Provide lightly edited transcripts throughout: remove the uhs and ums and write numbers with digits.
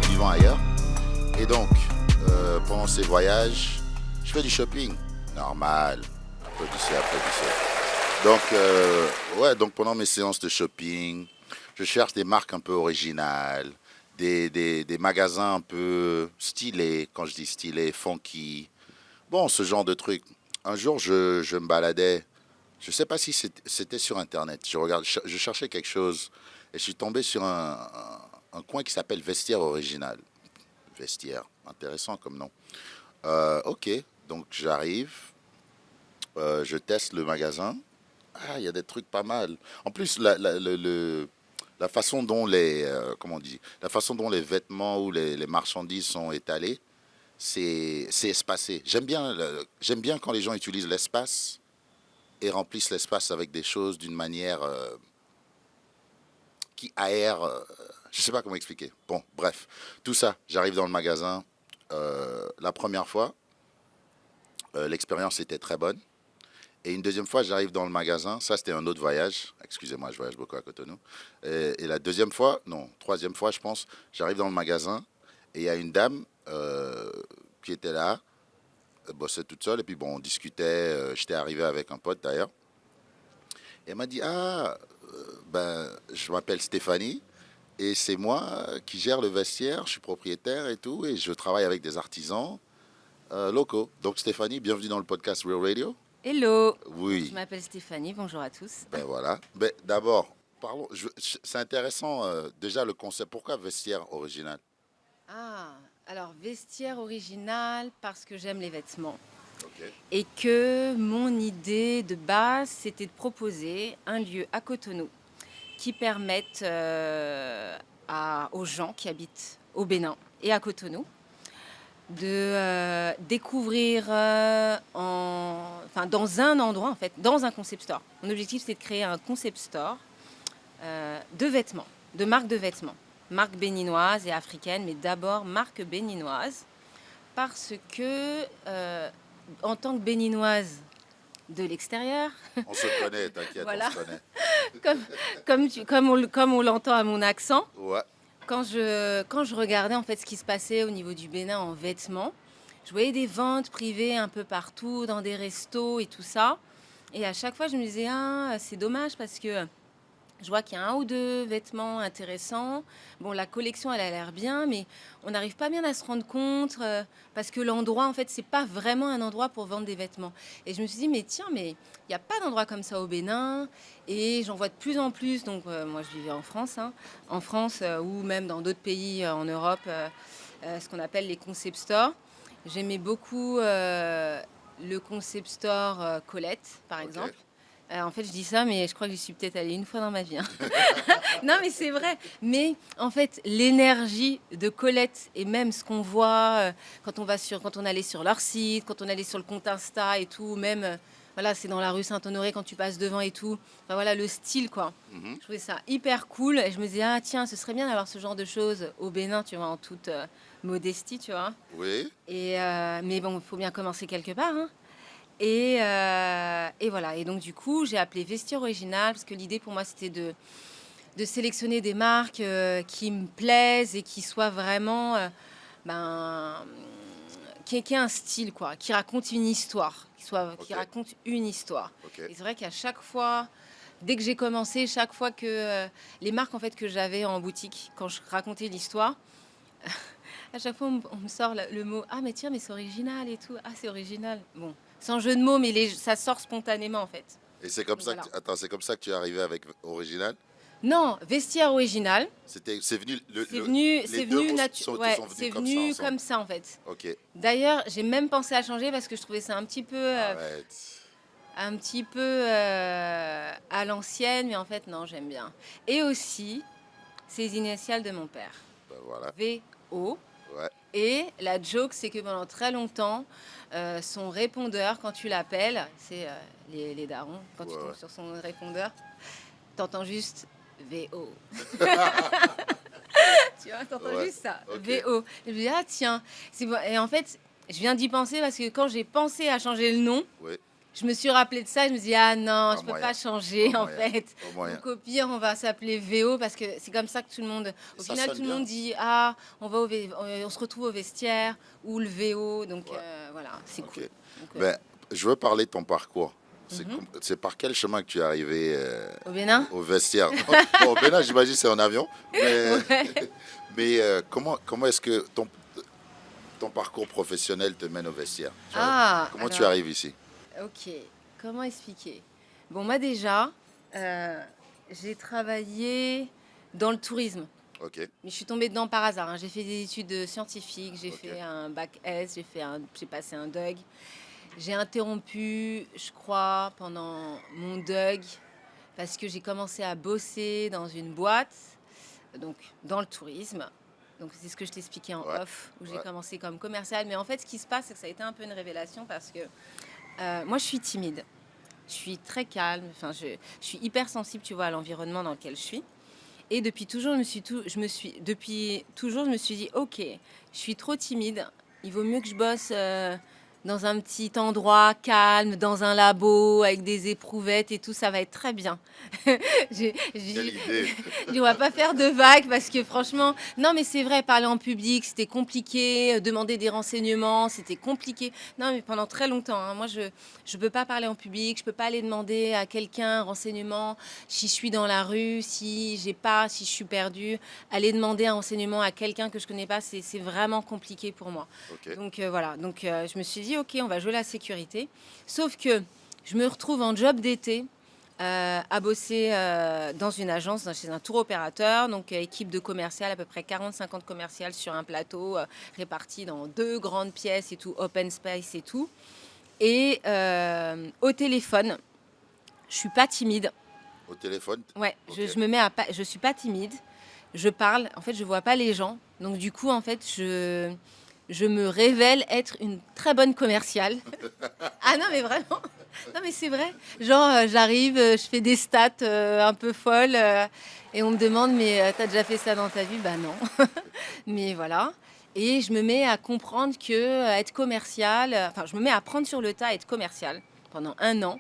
vivant ailleurs. Et donc, pendant ces voyages, je fais du shopping. Normal. Applaudissez. Donc pendant mes séances de shopping, je cherche des marques un peu originales, des magasins un peu stylés. Quand je dis stylés, funky. Bon, ce genre de truc. Un jour, je me baladais. Je ne sais pas si c'était sur Internet. Je cherchais quelque chose et je suis tombé sur un coin qui s'appelle Vestiaire Original. Vestiaire, intéressant comme nom. Ok, donc j'arrive, je teste le magasin. Ah, il y a des trucs pas mal. En plus, la façon dont comment on dit, la façon dont les vêtements ou les marchandises sont étalées, c'est espacé. J'aime bien quand les gens utilisent l'espace et remplissent l'espace avec des choses d'une manière qui aère. Je ne sais pas comment expliquer. Bon, bref, tout ça, j'arrive dans le magasin. La première fois, l'expérience était très bonne. Et une deuxième fois, j'arrive dans le magasin. Ça, c'était un autre voyage. Excusez-moi, je voyage beaucoup à Cotonou. Et la deuxième fois, non, troisième fois, je pense, j'arrive dans le magasin et il y a une dame qui était là, elle bossait toute seule. Et puis, bon, on discutait. J'étais arrivé avec un pote d'ailleurs. Et elle m'a dit, ben, je m'appelle Stéphanie et c'est moi qui gère le vestiaire. Je suis propriétaire et tout. Et je travaille avec des artisans locaux. Donc, Stéphanie, bienvenue dans le podcast Real Radio. Hello, je Oui, m'appelle Stéphanie, bonjour à tous. ben voilà. Ben, d'abord, parlons. C'est intéressant déjà le concept. Pourquoi vestiaire original? Ah, alors vestiaire original parce que j'aime les vêtements Ok. et que mon idée de base c'était de proposer un lieu à Cotonou qui permette aux gens qui habitent au Bénin et à Cotonou de découvrir dans un endroit en fait, dans un concept store. Mon objectif c'est de créer un concept store de vêtements, de marques de vêtements. Marques béninoises et africaines, mais d'abord marques béninoises. Parce que, en tant que béninoise de l'extérieur, On se connaît, t'inquiète, voilà, on se connaît. comme on l'entend à mon accent, Ouais. quand je regardais en fait ce qui se passait au niveau du Bénin en vêtements, je voyais des ventes privées un peu partout, dans des restos et tout ça. Et à chaque fois, je me disais, ah, c'est dommage parce que je vois qu'il y a un ou deux vêtements intéressants. Bon, la collection, elle a l'air bien, mais on n'arrive pas bien à se rendre compte parce que l'endroit, en fait, c'est pas vraiment un endroit pour vendre des vêtements. Et je me suis dit, mais tiens, mais il n'y a pas d'endroit comme ça au Bénin. Et j'en vois de plus en plus. Donc, moi, je vivais en France, hein, en France ou même dans d'autres pays en Europe, ce qu'on appelle les concept stores. J'aimais beaucoup le concept store Colette, par Ok. exemple. En fait, je dis ça, mais je crois que j'y suis peut-être allée une fois dans ma vie, hein. Non, mais c'est vrai. Mais en fait, l'énergie de Colette et même ce qu'on voit quand on allait sur leur site, quand on allait sur le compte Insta et tout, même voilà, c'est dans la rue Saint-Honoré quand tu passes devant et tout. Enfin, voilà, le style, quoi. Mhm. Je trouvais ça hyper cool et je me disais, ah tiens, ce serait bien d'avoir ce genre de choses au Bénin, tu vois, en toute modestie, tu vois. Oui. Mais bon, il faut bien commencer quelque part, hein. Et voilà. Et donc, du coup, j'ai appelé Vestiaire Original parce que l'idée pour moi, c'était de sélectionner des marques qui me plaisent et qui soient vraiment. Ben, qui aient un style, quoi, qui raconte une histoire. Qui Ok. raconte une histoire. Ok. Et c'est vrai qu'à chaque fois. Dès que j'ai commencé, chaque fois que les marques en fait que j'avais en boutique, quand je racontais l'histoire, à chaque fois on me sort le mot ah mais tiens mais c'est original et tout, ah c'est original. Bon, sans jeu de mots, mais ça sort spontanément en fait. Et c'est comme Donc ça voilà. attends, c'est comme ça que tu es arrivé avec original? Non, vestiaire original. C'est venu C'est les deux venu mots ouais, sont venus c'est comme ça venu ensemble. comme ça en fait. Ok. D'ailleurs, j'ai même pensé à changer parce que je trouvais ça Arrête. un petit peu à l'ancienne, mais en fait non, j'aime bien. Et aussi, c'est les initiales de mon père. Ben voilà. VO. Ouais. Et la joke, c'est que pendant très longtemps, son répondeur, quand tu l'appelles, c'est les darons, quand Ouais, tu tombes ouais. sur son répondeur, t'entends juste VO. Tu vois, t'entends Ouais. juste ça, Ok. VO. Et je me dis, ah tiens, c'est bon. Et en fait, je viens d'y penser parce que quand j'ai pensé à changer le nom, Oui. je me suis rappelé de ça, je me dis: «Ah non, Pas je peux moyen. pas changer Pas en moyen. fait. Pas Donc moyen. au pire, on va s'appeler VO» parce que c'est comme ça que tout le monde Et au ça final, sonne tout le monde bien. dit: «Ah, on se retrouve au vestiaire» ou le VO donc Ouais. voilà, c'est Ok. cool. Donc Ben, je veux parler de ton parcours. mmh C'est par quel chemin que tu es arrivé Au Bénin? au vestiaire? Bon, ben là, j'imagine c'est en avion. Mais, Ouais. mais comment est-ce que ton parcours professionnel te mène au vestiaire? Ah, Comment tu alors, arrives ici? OK, comment expliquer? Bon, moi déjà, j'ai travaillé dans le tourisme. Ok, Mais je suis tombée dedans par hasard, hein. J'ai fait des études scientifiques, j'ai ok, fait un bac S, j'ai passé un DUG. J'ai interrompu, je crois, pendant mon DUG parce que j'ai commencé à bosser dans une boîte, donc dans le tourisme. Donc c'est ce que je t'expliquais en ouais, off, où j'ai ouais, commencé comme commerciale. Mais en fait, ce qui se passe, c'est que ça a été un peu une révélation parce que moi, je suis timide. Je suis très calme. Enfin, je suis hyper sensible, tu vois, à l'environnement dans lequel je suis. Et depuis toujours, depuis toujours, je me suis dit, ok, je suis trop timide. Il vaut mieux que je bosse dans un petit endroit calme, dans un labo, avec des éprouvettes et tout, ça va être très bien. quelle idée. On va pas faire de vagues parce que franchement, non mais c'est vrai, parler en public, c'était compliqué, demander des renseignements, c'était compliqué. Non mais pendant très longtemps, hein, moi je peux pas parler en public, je peux pas aller demander à quelqu'un un renseignement si je suis dans la rue, si je suis perdue, aller demander un renseignement à quelqu'un que je connais pas, c'est vraiment compliqué pour moi. Ok, Donc voilà, donc je me suis dit ok, on va jouer la sécurité. Sauf que je me retrouve en job d'été à bosser dans une agence, chez un tour opérateur, donc équipe de commercial, à peu près 40-50 commerciales sur un plateau, répartis dans deux grandes pièces et tout, open space et tout. Et au téléphone, je suis pas timide. au téléphone. Ouais, Ok, je suis pas timide. Je parle. En fait, je vois pas les gens. Donc du coup, en fait, je me révèle être une très bonne commerciale. Ah non, mais vraiment. Non, mais c'est vrai. Genre, j'arrive, je fais des stats un peu folles et on me demande, mais t'as déjà fait ça dans ta vie? Bah non. Mais voilà. Et je me mets à comprendre que être commercial, enfin, je me mets à prendre sur le tas à être commercial pendant un an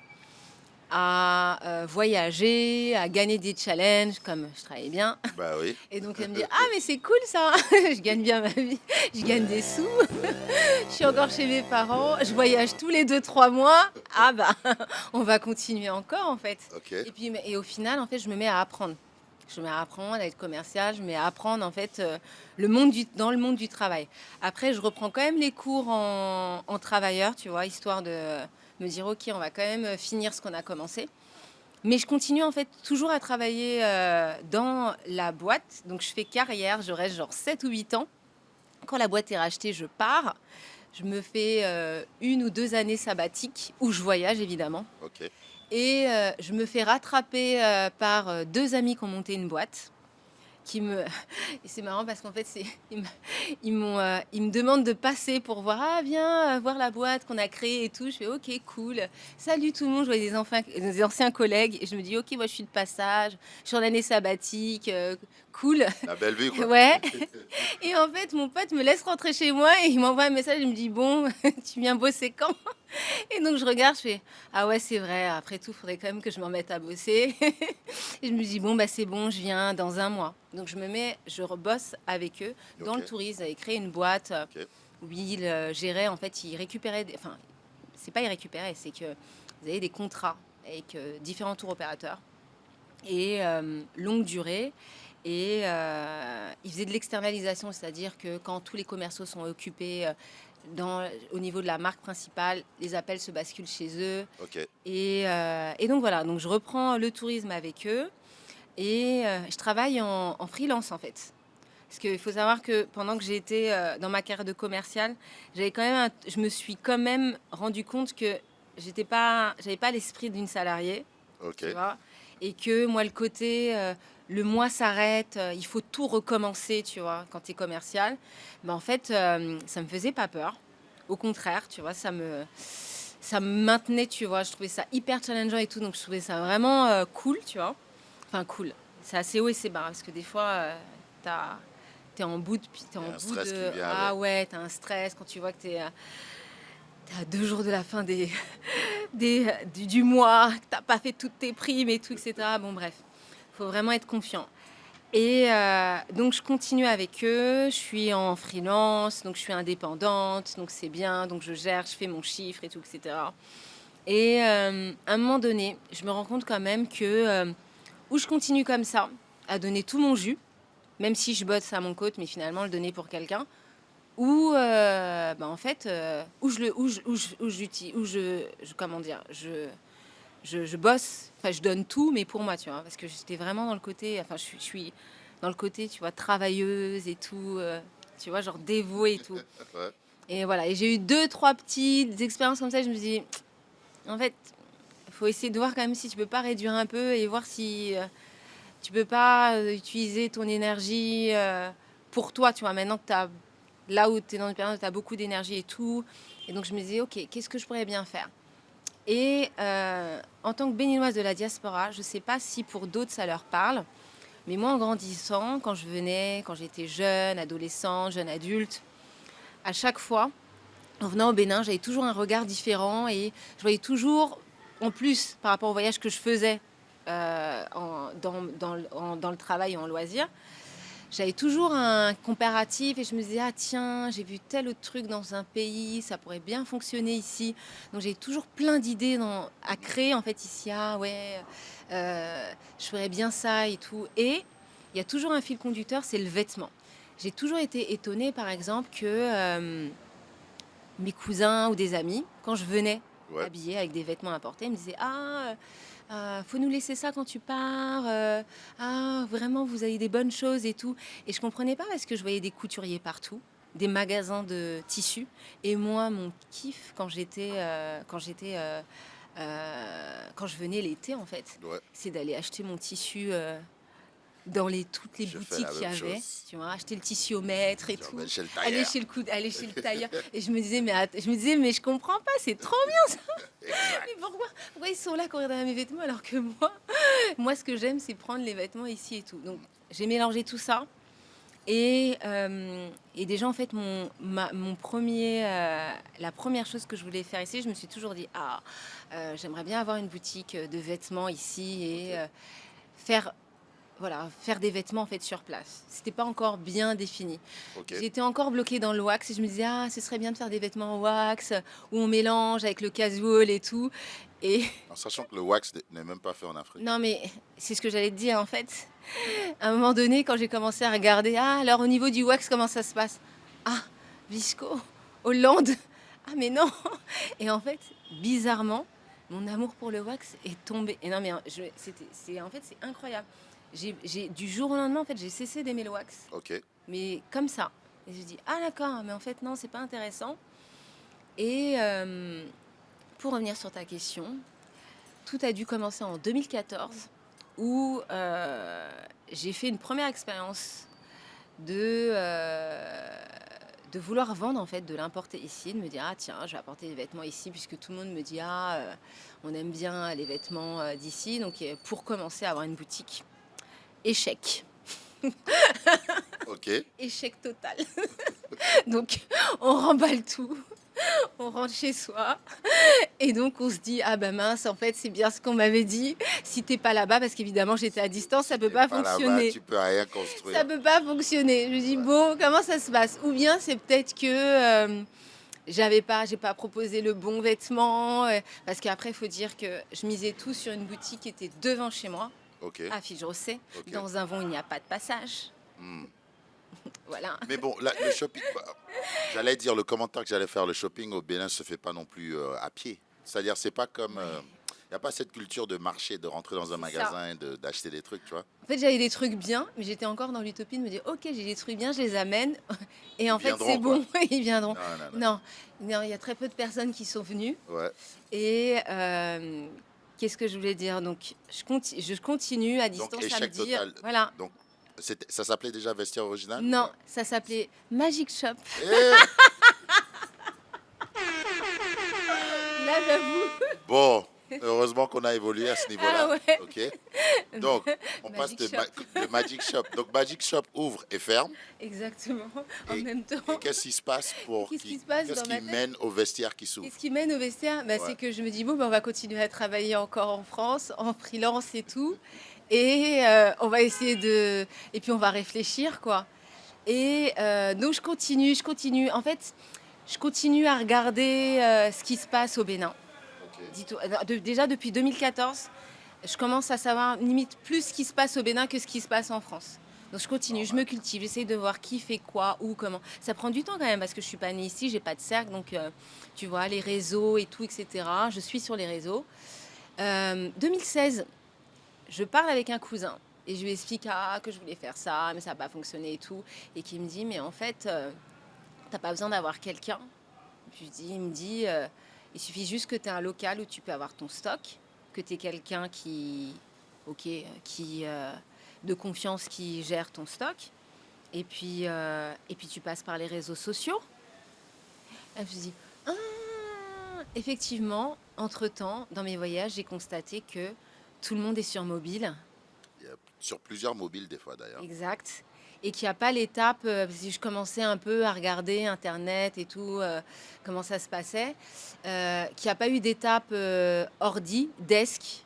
à voyager, à gagner des challenges, comme je travaillais bien. bah oui. Et donc elle me dit, ah mais c'est cool ça, je gagne bien ma vie, je gagne des sous, je suis encore chez mes parents, je voyage tous les 2 3 mois, ah bah on va continuer encore en fait. Ok, Et puis et au final en fait je me mets à apprendre. Je me mets à apprendre à être commercial, je me mets à apprendre en fait dans le monde du travail. Après je reprends quand même les cours en travailleur, tu vois, histoire de me dire ok on va quand même finir ce qu'on a commencé. Mais je continue en fait toujours à travailler dans la boîte. Donc je fais carrière, je reste genre 7 ou 8 ans. Quand la boîte est rachetée, je pars. Je me fais 1 ou 2 années sabbatiques où je voyage évidemment. ok. Et je me fais rattraper par 2 amis qui ont monté une boîte qui me et c'est marrant parce qu'en fait c'est ils me demandent de passer pour voir ah viens voir la boîte qu'on a créée et tout. Je fais ok cool. Salut tout le monde. Je vois des anciens collègues et je me dis ok moi je suis de passage. Je suis en année sabbatique. Cool. La belle vie, quoi. Ouais. Et en fait mon pote me laisse rentrer chez moi et il m'envoie un message. Il me dit bon tu viens bosser quand? Et donc je regarde, je fais ah ouais c'est vrai. Après tout faudrait quand même que je m'en mette à bosser. Et je me dis bon bah c'est bon je viens dans un mois. Donc je rebosse avec eux dans Ok, le tourisme. J'avais créé une boîte ok, où ils géraient, en fait, ils récupéraient, enfin, c'est pas ils récupéraient, c'est que vous avez des contrats avec différents tours opérateurs et longue durée. Et ils faisaient de l'externalisation, c'est-à-dire que quand tous les commerciaux sont occupés au niveau de la marque principale, les appels se basculent chez eux. ok, Et donc voilà, donc je reprends le tourisme avec eux et je travaille en freelance en fait. Parce qu'il faut savoir que pendant que j'ai été dans ma carrière de commerciale, je me suis quand même rendu compte que j'avais pas l'esprit d'une salariée, ok. tu vois, et que moi le côté le mois s'arrête, il faut tout recommencer, tu vois, quand tu es commercial, ben en fait ça me faisait pas peur. Au contraire, tu vois, ça me maintenait, tu vois, je trouvais ça hyper challengeant et tout, donc je trouvais ça vraiment cool, tu vois. Enfin cool. C'est assez haut et c'est bas parce que des fois t'as t'es Il y en a un bout stress qui de vient ah avec. ouais, t'as un stress quand tu vois que t'es à 2 jours de la fin du mois, que tu n'as pas fait toutes tes primes et tout, etc. Bon, bref, il faut vraiment être confiant. Et donc, je continue avec eux. Je suis en freelance, donc je suis indépendante, donc c'est bien. Donc, je gère, je fais mon chiffre et tout, etc. Et à un moment donné, je me rends compte quand même que où je continue comme ça, à donner tout mon jus, même si je bosse à mon compte, mais finalement le donner pour quelqu'un, ou en fait, où je le, où j'utilise, comment dire, je bosse, enfin je donne tout, mais pour moi, tu vois, parce que j'étais vraiment dans le côté, enfin je suis dans le côté, tu vois, travailleuse et tout, tu vois, genre dévouée et tout. Ouais. Et voilà, et j'ai eu 2, 3 petites expériences comme ça, je me dis, en fait, il faut essayer de voir quand même si tu peux pas réduire un peu et voir si tu peux pas utiliser ton énergie pour toi, tu vois, maintenant que tu as là où tu es dans une période où tu as beaucoup d'énergie et tout. Et donc je me disais, ok, qu'est-ce que je pourrais bien faire? Et en tant que béninoise de la diaspora, je sais pas si pour d'autres ça leur parle, mais moi en grandissant, quand je venais, quand j'étais jeune, adolescente, jeune adulte, à chaque fois, en venant au Bénin, j'avais toujours un regard différent et je voyais toujours, en plus par rapport au voyage que je faisais dans le travail et en loisir, j'avais toujours un comparatif et je me disais, ah tiens, j'ai vu tel autre truc dans un pays, ça pourrait bien fonctionner ici. Donc j'ai toujours plein d'idées à créer en fait ici. Ah ouais, je ferais bien ça et tout. Et il y a toujours un fil conducteur, c'est le vêtement. J'ai toujours été étonnée par exemple que mes cousins ou des amis, quand je venais Ouais. habillée avec des vêtements importés, ils me disaient, ah, faut nous laisser ça quand tu pars. Ah, vraiment, vous avez des bonnes choses et tout. Et je comprenais pas parce que je voyais des couturiers partout, des magasins de tissus. Et moi, mon kiff quand je venais l'été, en fait, Ouais. c'est d'aller acheter mon tissu toutes les Je fais boutiques la qu'il y même avait, chose. tu vois, acheter le tissu au mètre et Genre, tout, ben, chez le aller tailleur. aller chez le tailleur. Et je me disais, mais je comprends pas, c'est trop bien. Exact. Mais pourquoi ils sont là courir derrière mes vêtements alors que moi, ce que j'aime, c'est prendre les vêtements ici et tout. Donc, j'ai mélangé tout ça. Et déjà, en fait, la première chose que je voulais faire ici, je me suis toujours dit, j'aimerais bien avoir une boutique de vêtements ici et Ok. faire, voilà, faire des vêtements en fait sur place. C'était pas encore bien défini. Ok. J'étais encore bloquée dans le wax et je me disais, ce serait bien de faire des vêtements en wax où on mélange avec le casual et tout. Et En sachant que le wax n'est même pas fait en Afrique. non, mais c'est ce que j'allais te dire en fait. À un moment donné, quand j'ai commencé à regarder, alors au niveau du wax, comment ça se passe? Ah, Visco, Hollande. Ah, mais non. Et en fait, bizarrement, mon amour pour le wax est tombé. Et non, mais en fait, c'est incroyable. Du jour au lendemain, en fait, j'ai cessé d'aimer le wax. Ok. Mais comme ça. Et je dis, ah d'accord, mais en fait, non, c'est pas intéressant. Et pour revenir sur ta question, tout a dû commencer en 2014 où j'ai fait une première expérience de, euh, de vouloir vendre en fait, de l'importer ici, de me dire, ah tiens, je vais apporter des vêtements ici puisque tout le monde me dit, on aime bien les vêtements d'ici. Donc pour commencer à avoir une boutique, échec. Ok. Échec total. Donc on remballe tout, on rentre chez soi. Et donc on se dit, ah bah mince, en fait c'est bien ce qu'on m'avait dit. Si t'es pas là-bas, parce qu'évidemment j'étais à distance, ça peut T'es pas pas là-bas, fonctionner. tu peux rien Ça construire. peut pas fonctionner. Je me dis, Ouais. bon, comment ça se passe? Ou bien c'est peut-être que j'ai pas proposé le bon vêtement. Parce qu'après, il faut dire que je misais tout sur une boutique qui était devant chez moi, Ok. à Fil-Rosset. Ok. Dans un vent, il n'y a pas de passage. Hmm. Voilà. Mais bon, le shopping, j'allais dire le commentaire que j'allais faire, le shopping au Bénin se fait pas non plus à pied. C'est-à-dire, c'est pas comme. Ouais, Il n'y a pas cette culture de marché, de rentrer dans un c'est ça. magasin et d'acheter des trucs, tu vois. En fait, j'avais des trucs bien, mais j'étais encore dans l'utopie de me dire, ok, j'ai des trucs bien, je les amène. Et Ils en fait, c'est viendront, quoi. bon, ils viendront. Non, non, non. Non, non, il y a très peu de personnes qui sont venues. Ouais. Et qu'est-ce que je voulais dire? Donc, je continue à Donc, distance à me échec dire, total. voilà. Donc, ça s'appelait déjà Vestiaire Original ou Non, pas? ça s'appelait Magic Shop. Eh, Là, j'avoue. bon, Heureusement qu'on a évolué à ce Ah niveau-là. ouais, OK. Donc, on passe Magic Shop. de Magic Shop. Donc, Magic Shop ouvre et ferme. Exactement. En Et, même et temps, qu'est-ce qui se passe qu'est-ce qui se passe qu'est-ce dans qui ma tête? mène au vestiaire qui Et ce s'ouvre? qui mène au vestiaire, bah, Ouais. c'est que je me dis, bon, bah, on va continuer à travailler encore en France, en freelance et tout. Et on va essayer de... Et puis on va réfléchir, quoi. Et donc je continue. En fait, je continue à regarder ce qui se passe au Bénin. OK. Déjà depuis 2014, je commence à savoir limite plus ce qui se passe au Bénin que ce qui se passe en France. Donc je continue, je me Normal. cultive, j'essaye de voir qui fait quoi, où, comment. Ça prend du temps quand même parce que je suis pas née ici, j'ai pas de cercle, donc tu vois, les réseaux et tout, etc. Je suis sur les réseaux. 2016, je parle avec un cousin et je lui explique que je voulais faire ça, mais ça n'a pas fonctionné et tout. Et qui me dit, mais en fait, t'as pas besoin d'avoir quelqu'un. Il me dit, il suffit juste que tu aies un local où tu peux avoir ton stock, que tu aies quelqu'un de confiance qui gère ton stock. Et puis tu passes par les réseaux sociaux. Et je me suis dit, ah, effectivement, entre-temps, dans mes voyages, j'ai constaté que tout le monde est sur mobile. Il y a sur plusieurs mobiles des fois d'ailleurs. Exact. Et qu'il n'y a pas l'étape, parce que je commençais un peu à regarder Internet et tout, comment ça se passait, qu'il n'y a pas eu d'étape ordi, desk,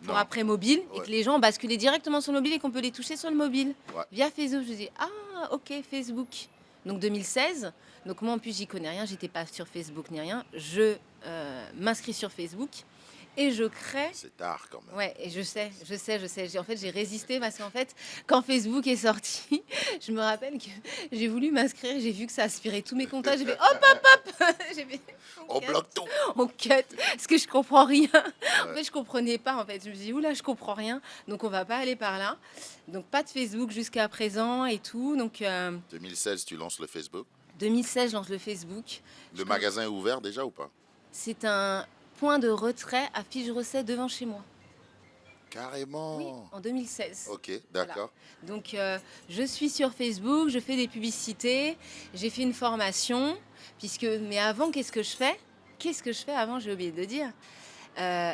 pour Non. après mobile, et Ouais. que les gens ont basculé directement sur le mobile et qu'on peut les toucher sur le mobile, Ouais. via Facebook. Je dis, ah, ok, Facebook. Donc 2016, donc moi en plus j'y connais rien, j'étais pas sur Facebook ni rien, je m'inscris sur Facebook et je crée. C'est tard quand même. Ouais, et je sais. En fait, j'ai résisté parce qu'en fait, quand Facebook est sorti, je me rappelle que j'ai voulu m'inscrire, j'ai vu que ça aspirait tous mes contacts, j'ai fait hop, hop, hop, j'ai fait On cut, bloque tout. on cut, parce que je comprends rien. En Ouais. fait, je comprenais pas. En fait, je me dis oula, je comprends rien, donc on va pas aller par là. Donc pas de Facebook jusqu'à présent et tout. Donc 2016, tu lances le Facebook. 2016, je lance le Facebook. Le magasin est ouvert déjà ou pas? C'est un point de retrait à Figeresset devant chez moi. Carrément. Oui, en 2016. Ok, d'accord. Donc, je suis sur Facebook, je fais des publicités, j'ai fait une formation, mais avant, qu'est-ce que je fais? Qu'est-ce que je fais avant? J'ai oublié de dire.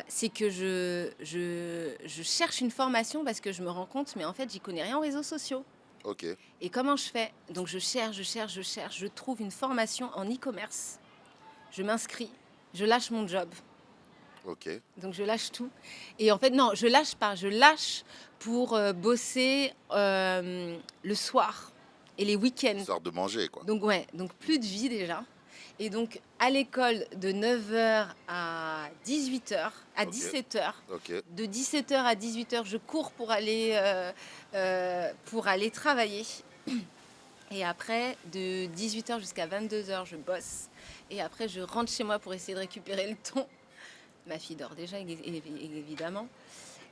C'est que je cherche une formation parce que je me rends compte, mais en fait, j'y connais rien aux réseaux sociaux. Ok, Et comment je fais? Donc, je cherche, je trouve une formation en e-commerce. Je m'inscris, je lâche mon job. ok. Donc je lâche tout. Et en fait, non, je lâche pas. Je lâche pour bosser le soir et les week-ends. Histoire de manger, quoi. Donc ouais, donc plus de vie déjà. Et donc à l'école de 9h à 18h, à Ok. 17h. Ok, De 17h à 18h, je cours pour aller travailler. Et après, de 18h jusqu'à 22h, je bosse. Et après, je rentre chez moi pour essayer de récupérer le temps. Ma fille dort déjà, évidemment.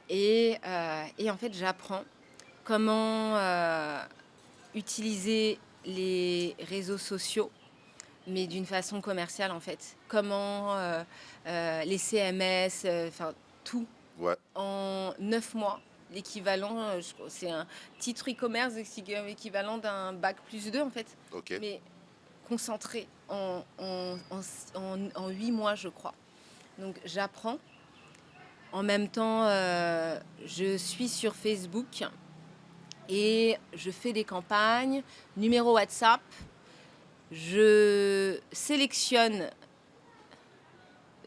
Et en fait, j'apprends comment utiliser les réseaux sociaux, mais d'une façon commerciale, en fait. Comment les CMS, enfin tout, ouais, en 9 mois. L'équivalent, c'est un titre e-commerce équivalent d'un bac plus 2, en fait. ok. Mais concentré en 8 mois, je crois. Donc j'apprends. En même temps, je suis sur Facebook et je fais des campagnes, numéro WhatsApp. Je sélectionne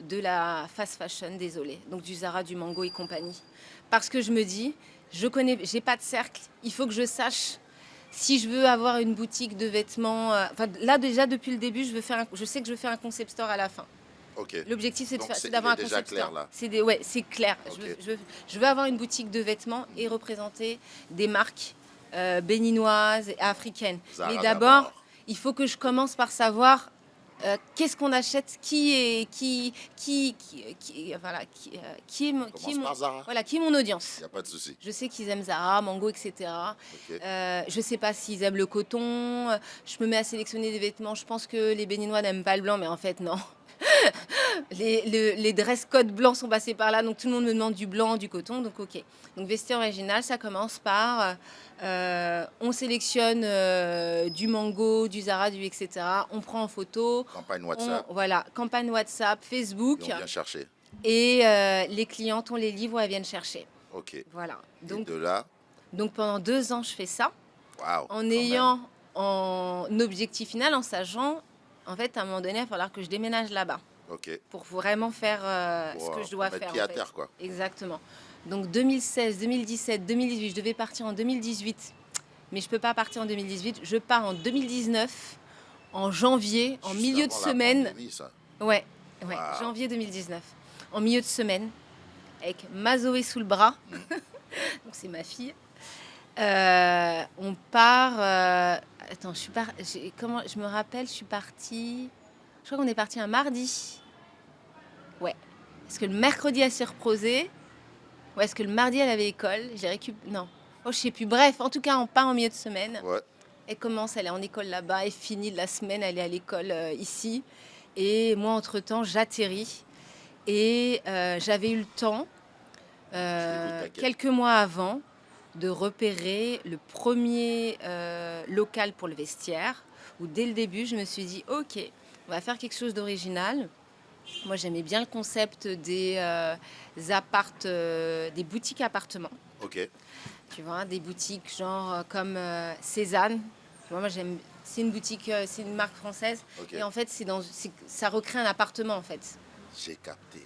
de la fast fashion, désolé, donc du Zara, du Mango et compagnie. Parce que je me dis, j'ai pas de cercle, il faut que je sache si je veux avoir une boutique de vêtements. Là déjà depuis le début, je sais que je veux faire un concept store à la fin. Ok. L'objectif, c'est Donc, d'avoir un il est déjà concept clair, store. là. C'est clair. Ok. Je veux avoir une boutique de vêtements et représenter des marques béninoises et africaines. Zara Mais d'abord, il faut que je commence par savoir qu'est-ce qu'on achète, Commence par Zara. voilà, qui est mon audience. Il n'y a pas de souci. Je sais qu'ils aiment Zara, Mango, etc. Ok. Je sais pas s'ils aiment le coton. Je me mets à sélectionner des vêtements. Je pense que les Béninois n'aiment pas le blanc, mais en fait, non. Les dress codes blancs sont passés par là, donc tout le monde me demande du blanc, du coton, donc ok. Donc vestiaire original, ça commence par on sélectionne du Mango, du Zara, du etc. On prend en photo. Campagne WhatsApp. Voilà, campagne WhatsApp, Facebook. Et on vient chercher. Et les clientes, on les livre ou elles viennent chercher. Ok. Et Voilà. de là, Donc pendant 2 ans, je fais ça waouh, en quand même. ayant en objectif final, en sachant, en fait, à un moment donné, il va falloir que je déménage là-bas Ok. pour vraiment faire ce que je Pour dois mettre faire, pied en à fait. terre, quoi. Exactement. Donc 2016, 2017, 2018, je devais partir en 2018, mais je ne peux pas partir en 2018. Je pars en 2019, en janvier, en Juste milieu de avant la semaine. pandémie, ça. Ouais, ouais, Waouh. janvier 2019, en milieu de semaine, avec Mazoé sous le bras. Mm. Donc c'est ma fille. On part. Attends, comment je me rappelle, je suis partie. Je crois qu'on est parti un mardi. Ouais. Est-ce que le mercredi elle s'est reposée? Ou est-ce que le mardi elle avait école? J'ai récupéré. Non. Oh, je sais plus. Bref, en tout cas, on part en milieu de semaine. Ouais. Elle commence, elle est en école là-bas. Et finit de la semaine, elle est à l'école ici. Et moi, entre-temps, j'atterris. Et j'avais eu le temps, Je t'écoute, t'inquiète. quelques mois avant, de repérer le premier local pour le vestiaire, où dès le début, je me suis dit, ok, on va faire quelque chose d'original. Moi, j'aimais bien le concept des des boutiques appartements. Ok. Tu vois, des boutiques genre comme Cézanne. Tu vois, moi, j'aime. C'est une boutique, c'est une marque française. Ok. Et en fait, ça recrée un appartement, en fait. J'ai capté.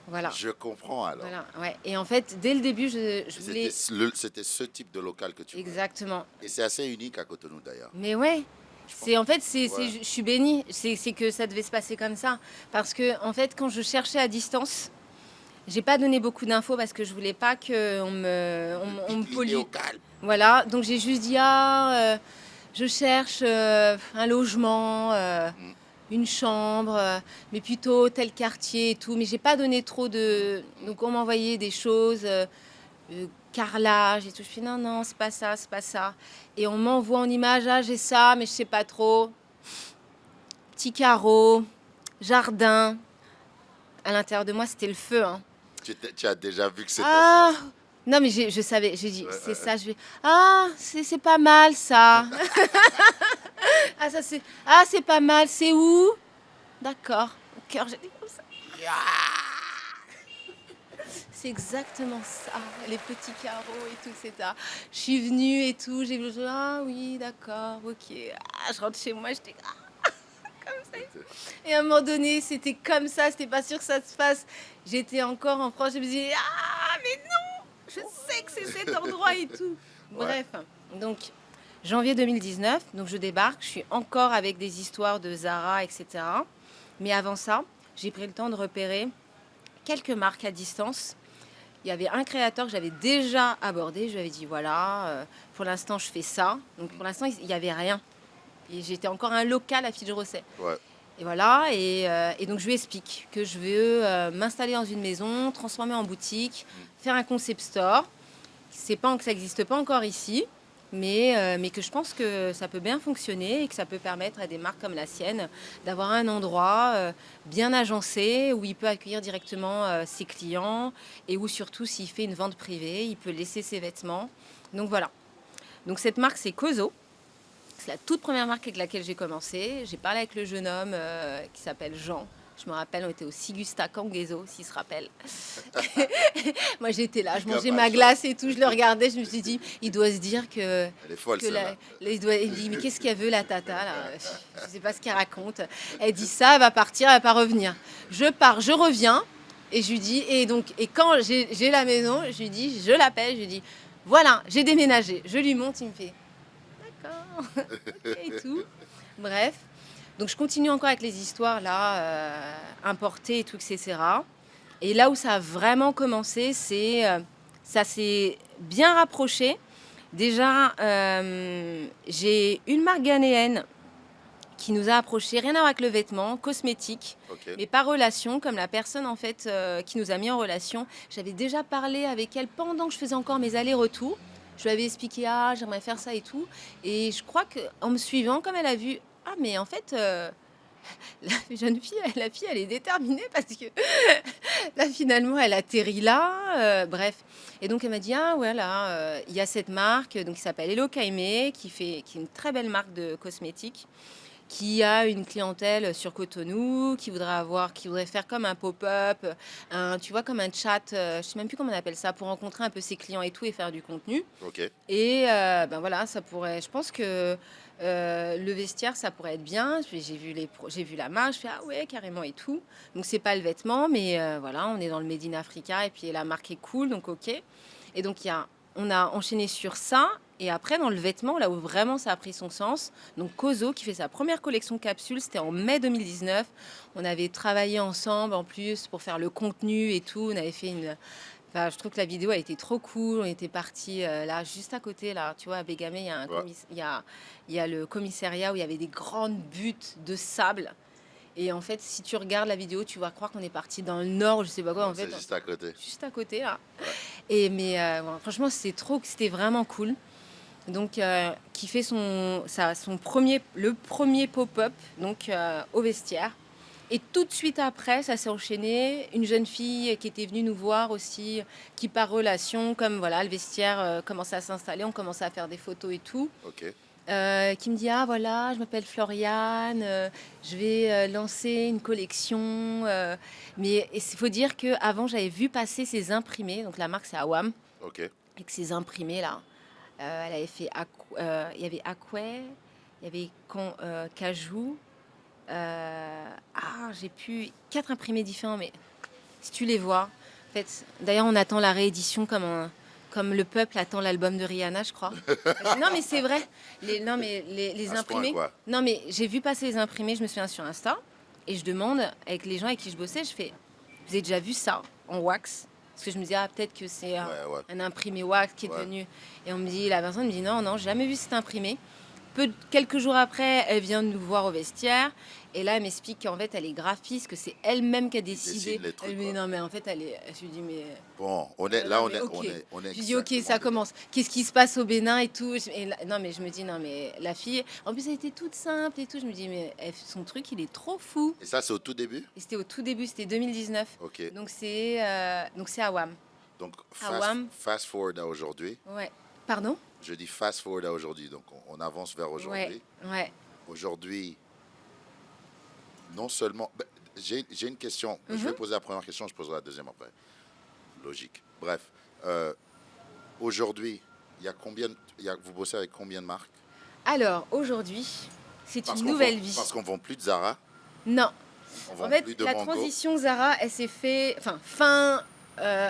Voilà. Je comprends alors. Voilà, ouais. Et en fait, dès le début, je Et voulais. C'était ce type de local que tu voulais. Exactement. Et c'est assez unique à Cotonou d'ailleurs. Mais ouais, Je pense. c'est en fait, Ouais. je suis bénie. C'est que ça devait se passer comme ça. Parce que en fait, quand je cherchais à distance, j'ai pas donné beaucoup d'infos parce que je voulais pas qu'on on me Pique-niquer pollue. au calme. Voilà, donc j'ai juste dit je cherche un logement, Mm. une chambre, mais plutôt tel quartier et tout. Mais j'ai pas donné trop de. Donc on m'envoyait des choses. Carrelage et tout. Je fais non, non, c'est pas ça, c'est pas ça. Et on m'envoie en image, ah, j'ai ça, mais je sais pas trop. Petit carreau, jardin. À l'intérieur de moi, c'était le feu. Hein. Tu as déjà vu que c'était Ah ça. non, mais je savais, j'ai dit, Ouais, c'est ouais, ça. Je vais, ah, c'est pas mal ça. Ah, ça c'est. Ah, c'est pas mal, c'est où? D'accord. Au cœur, j'ai dit comme ça. C'est exactement ça, les petits carreaux et tout, etc. Je suis venue et tout, j'ai vu, ah oui, d'accord, ok. Ah, je rentre chez moi, j'étais comme ça. Et à un moment donné, c'était comme ça, c'était pas sûr que ça se fasse. J'étais encore en France, je me disais, ah, mais non, je sais que c'est cet endroit et tout. Ouais. Bref, donc janvier 2019, donc je débarque, je suis encore avec des histoires de Zara, etc. Mais avant ça, j'ai pris le temps de repérer quelques marques à distance. Il y avait un créateur que j'avais déjà abordé. Je lui avais dit voilà, pour l'instant je fais ça. Donc pour l'instant il n'y avait rien. Et j'étais encore un local à Fidj-Rosset. Ouais. Et voilà, et donc je lui explique que je veux m'installer dans une maison, transformer en boutique, faire un concept store. C'est pas, ça n'existe pas encore ici, mais que je pense que ça peut bien fonctionner et que ça peut permettre à des marques comme la sienne d'avoir un endroit bien agencé où il peut accueillir directement ses clients et où surtout s'il fait une vente privée, il peut laisser ses vêtements. Donc voilà. Donc cette marque, c'est Kozo. C'est la toute première marque avec laquelle j'ai commencé. J'ai parlé avec le jeune homme qui s'appelle Jean. Je me rappelle, on était au Sigusta Canguezo, s'il se rappelle. Moi, j'étais là, je mangeais ma glace et tout, je le regardais, je me suis dit, il doit se dire que... Elle est folle, celle-là. il me dit, mais qu'est-ce qu'elle veut, la tata, là? Je ne sais pas ce qu'elle raconte. Elle dit ça, elle va partir, elle va pas revenir. Je pars, je reviens, et je lui dis, et quand j'ai la maison, je lui dis, je l'appelle, je lui dis, voilà, j'ai déménagé. Je lui monte, il me fait, d'accord, ok, et tout. Bref. Donc je continue encore avec les histoires là, importées et tout, etc. Et là où ça a vraiment commencé, ça s'est bien rapproché. Déjà, j'ai une marque ghanéenne qui nous a approchés, rien à voir avec le vêtement, cosmétique, Ok. mais par relation, comme la personne en fait qui nous a mis en relation. J'avais déjà parlé avec elle pendant que je faisais encore mes allers-retours. Je lui avais expliqué, ah, j'aimerais faire ça et tout. Et je crois qu'en me suivant, comme elle a vu, ah, mais en fait, la jeune fille, elle est déterminée parce que là, finalement, elle atterrit là. Bref. Et donc, elle m'a dit, ah, voilà, il y a cette marque donc, qui s'appelle Hello Kaime, qui est une très belle marque de cosmétiques. qui a une clientèle sur Cotonou, qui voudrait faire comme un pop-up, tu vois, comme un chat, je sais même plus comment on appelle ça, pour rencontrer un peu ses clients et tout et faire du contenu. Ok. Et ben voilà, ça pourrait, je pense que le vestiaire, ça pourrait être bien. Puis j'ai vu la marque, je fais ah ouais, carrément et tout. Donc c'est pas le vêtement, mais voilà, on est dans le Made in Africa et puis la marque est cool, donc ok. Et donc on a enchaîné sur ça. Et après, dans le vêtement, là où vraiment ça a pris son sens, donc Kozo qui fait sa première collection capsule, c'était en mai 2019. On avait travaillé ensemble en plus pour faire le contenu et tout. On avait fait une. Enfin, je trouve que la vidéo a été trop cool. On était partis là, juste à côté, là, tu vois, à Bégamé, Ouais. il y a le commissariat où il y avait des grandes buttes de sable. Et en fait, si tu regardes la vidéo, tu vas croire qu'on est parti dans le nord, je sais pas quoi. En fait, C'est juste à côté. juste à côté, là. Ouais. Et mais bon, franchement, c'était vraiment cool. Donc, qui fait le premier pop-up donc au vestiaire. Et tout de suite après, ça s'est enchaîné. Une jeune fille qui était venue nous voir aussi, qui par relation, comme voilà, le vestiaire commençait à s'installer, on commençait à faire des photos et tout, Ok. qui me dit ah voilà, je m'appelle Floriane, je vais lancer une collection. Mais il faut dire que avant j'avais vu passer ces imprimés, donc la marque c'est Awam, Ok. avec ces imprimés là. Elle avait fait il y avait Aquay, il y avait Cajou. J'ai pu 4 imprimés différents, mais si tu les vois, en fait, d'ailleurs, on attend la réédition comme le peuple attend l'album de Rihanna, je crois. Non, mais c'est vrai. Non, mais les À ce point, imprimés. quoi. Non, mais j'ai vu passer les imprimés, je me souviens sur Insta, et je demande avec les gens avec qui je bossais, je fais, vous avez déjà vu ça en wax? Parce que je me disais, ah, peut-être que c'est Ouais, ouais. un imprimé wax qui est Ouais. devenu. Et la personne me dit, non, non, j'ai jamais vu cet imprimé. Quelques jours après, elle vient nous voir au vestiaire. Et là, elle m'explique qu'en fait, elle est graphiste, que c'est elle-même qui a décidé. Dessine les trucs, Elle me dit, quoi. non, mais en fait, je lui dis, mais. Bon, Non, mais ok. on est Je lui dis, ok, exactement ça dedans. commence. Qu'est-ce qui se passe au Bénin et tout? Non, mais je me dis, non, mais la fille, en plus, elle était toute simple et tout. Je me dis, mais son truc, il est trop fou. Et ça, c'est au tout début? Et c'était au tout début, c'était 2019. Ok. Donc c'est Awam. Donc, Awam, fast forward à aujourd'hui. ouais. Pardon? Je dis fast forward à aujourd'hui. Donc, on avance vers Ouais, aujourd'hui. ouais. Aujourd'hui, non seulement. J'ai une question. Je vais poser la première question, je poserai la deuxième après. Logique. Bref. Aujourd'hui, il y a combien. Vous bossez avec combien de marques? Alors, aujourd'hui, c'est Parce une qu'on nouvelle vend, vie. parce qu'on vend plus de Zara, Non. on En vend fait, plus de la Mango. transition Zara, elle s'est fait, enfin, fin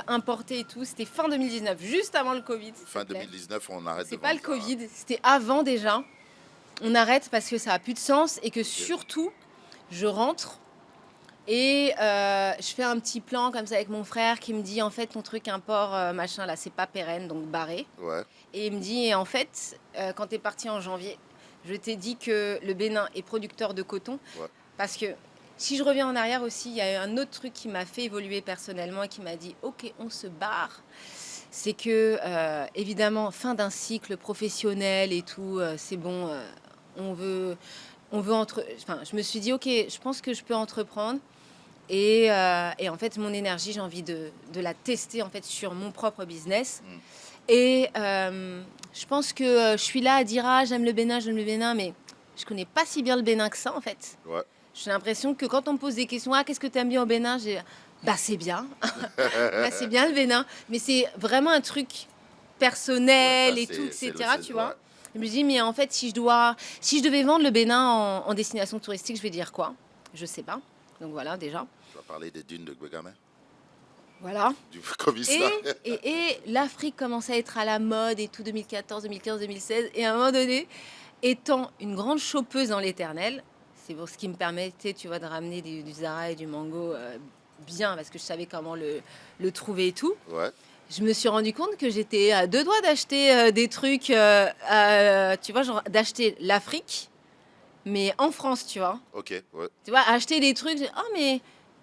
importé et tout, c'était fin 2019, juste avant le Covid. s'il te Fin plaît. 2019, on arrête de C'est pas le vendre Zara. Covid, c'était avant déjà. On arrête parce que ça a plus de sens et que surtout, je rentre et je fais un petit plan comme ça avec mon frère qui me dit en fait ton truc import machin là c'est pas pérenne donc barré. Ouais, Et il me dit en fait quand t'es parti en janvier, je t'ai dit que le Bénin est producteur de coton ouais. parce que si je reviens en arrière aussi, il y a un autre truc qui m'a fait évoluer personnellement et qui m'a dit ok on se barre. C'est que évidemment fin d'un cycle professionnel et tout, c'est bon, on veut enfin je me suis dit ok je pense que je peux entreprendre. Et en fait, mon énergie, j'ai envie de la tester en fait sur mon propre business. Mm. Et je pense que je suis là à dire ah j'aime le Bénin, mais je connais pas si bien le Bénin que ça en fait. Ouais. J'ai l'impression que quand on me pose des questions, ah qu'est-ce que tu aimes bien au Bénin, bah c'est bien, bah, c'est bien le Bénin, mais c'est vraiment un truc Ouais, personnel ça, et tout, c'est etc. Tu vois. ouais. Je me dis mais en fait si je devais vendre le Bénin en destination touristique, je vais dire quoi? Je sais pas. Donc voilà déjà. Tu vas parler des dunes de Gbegamé, Voilà. du Et, commissaire. et l'Afrique commence à être à la mode et tout 2014, 2015, 2016. Et à un moment donné, étant une grande chopeuse dans l'éternel, c'est pour ce qui me permettait, tu vois, de ramener du Zara et du Mango bien, parce que je savais comment le trouver et tout. Ouais, Je me suis rendu compte que j'étais à deux doigts d'acheter des trucs, tu vois, genre d'acheter l'Afrique, mais en France, tu vois. ok, ouais, Tu vois, acheter des trucs, oh mais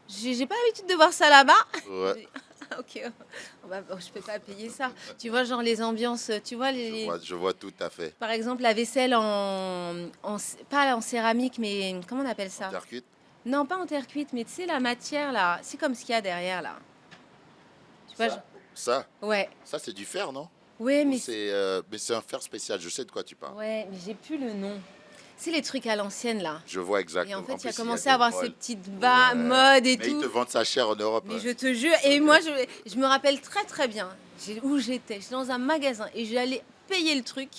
j'ai pas l'habitude de voir ça là-bas. ouais. Ah, ok, je peux pas payer ça. Tu vois, genre les ambiances, tu vois, Je vois tout à fait. par exemple la vaisselle pas en céramique, mais comment on appelle En ça? terre cuite, Non, pas en terre cuite, mais tu sais, la matière là, c'est comme ce qu'il y a derrière là. Tu vois, ça, ouais, ça c'est du fer, non? ouais, Ou mais c'est un fer spécial, je sais de quoi tu parles. ouais, mais j'ai plus le nom. C'est les trucs à l'ancienne, là. Je vois Et en exactement. fait, En il a plus, il y a commencé des à avoir ces molles. petites bas, Ouais. modes et Mais ils te tout. vendent ça cher en Europe. Mais Ouais. je te jure, et Ok. moi, je me rappelle très très bien où j'étais. J'étais dans un magasin et j'allais payer le truc.